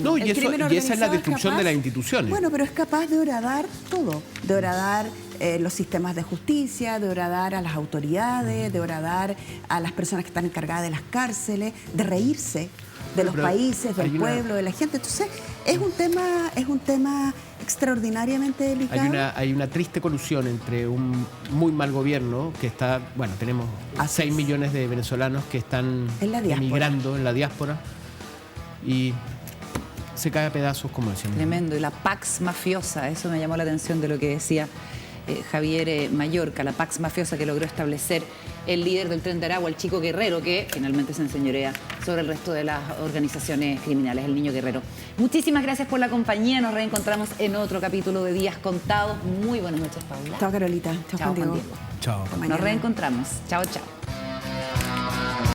No, y El crimen esa es la organizado destrucción de capaz- las instituciones. Bueno, pero es capaz de horadar todo, de horadar los sistemas de justicia, de horadar a las autoridades, de horadar a las personas que están encargadas de las cárceles, de reírse de los Pero países, del hay una- pueblo, de la gente. Entonces, es un tema extraordinariamente delicado. Hay una triste colusión entre un muy mal gobierno que está, bueno, tenemos Así 6 es. millones de venezolanos que están En la diáspora. emigrando en la diáspora y se cae a pedazos, como decíamos. Tremendo. Y la Pax mafiosa, eso me llamó la atención de lo que decía Javier Mallorca, la Pax mafiosa que logró establecer el líder del Tren de Aragua, el Chico Guerrero, que finalmente se enseñorea sobre el resto de las organizaciones criminales, el Niño Guerrero. Muchísimas gracias por la compañía. Nos reencontramos en otro capítulo de Días Contados. Muy buenas noches, Paula. Chao, Carolita. Chao, Chao, Juan Juan Diego. Diego. Chao. Hasta Nos mañana. reencontramos. Chao, chao.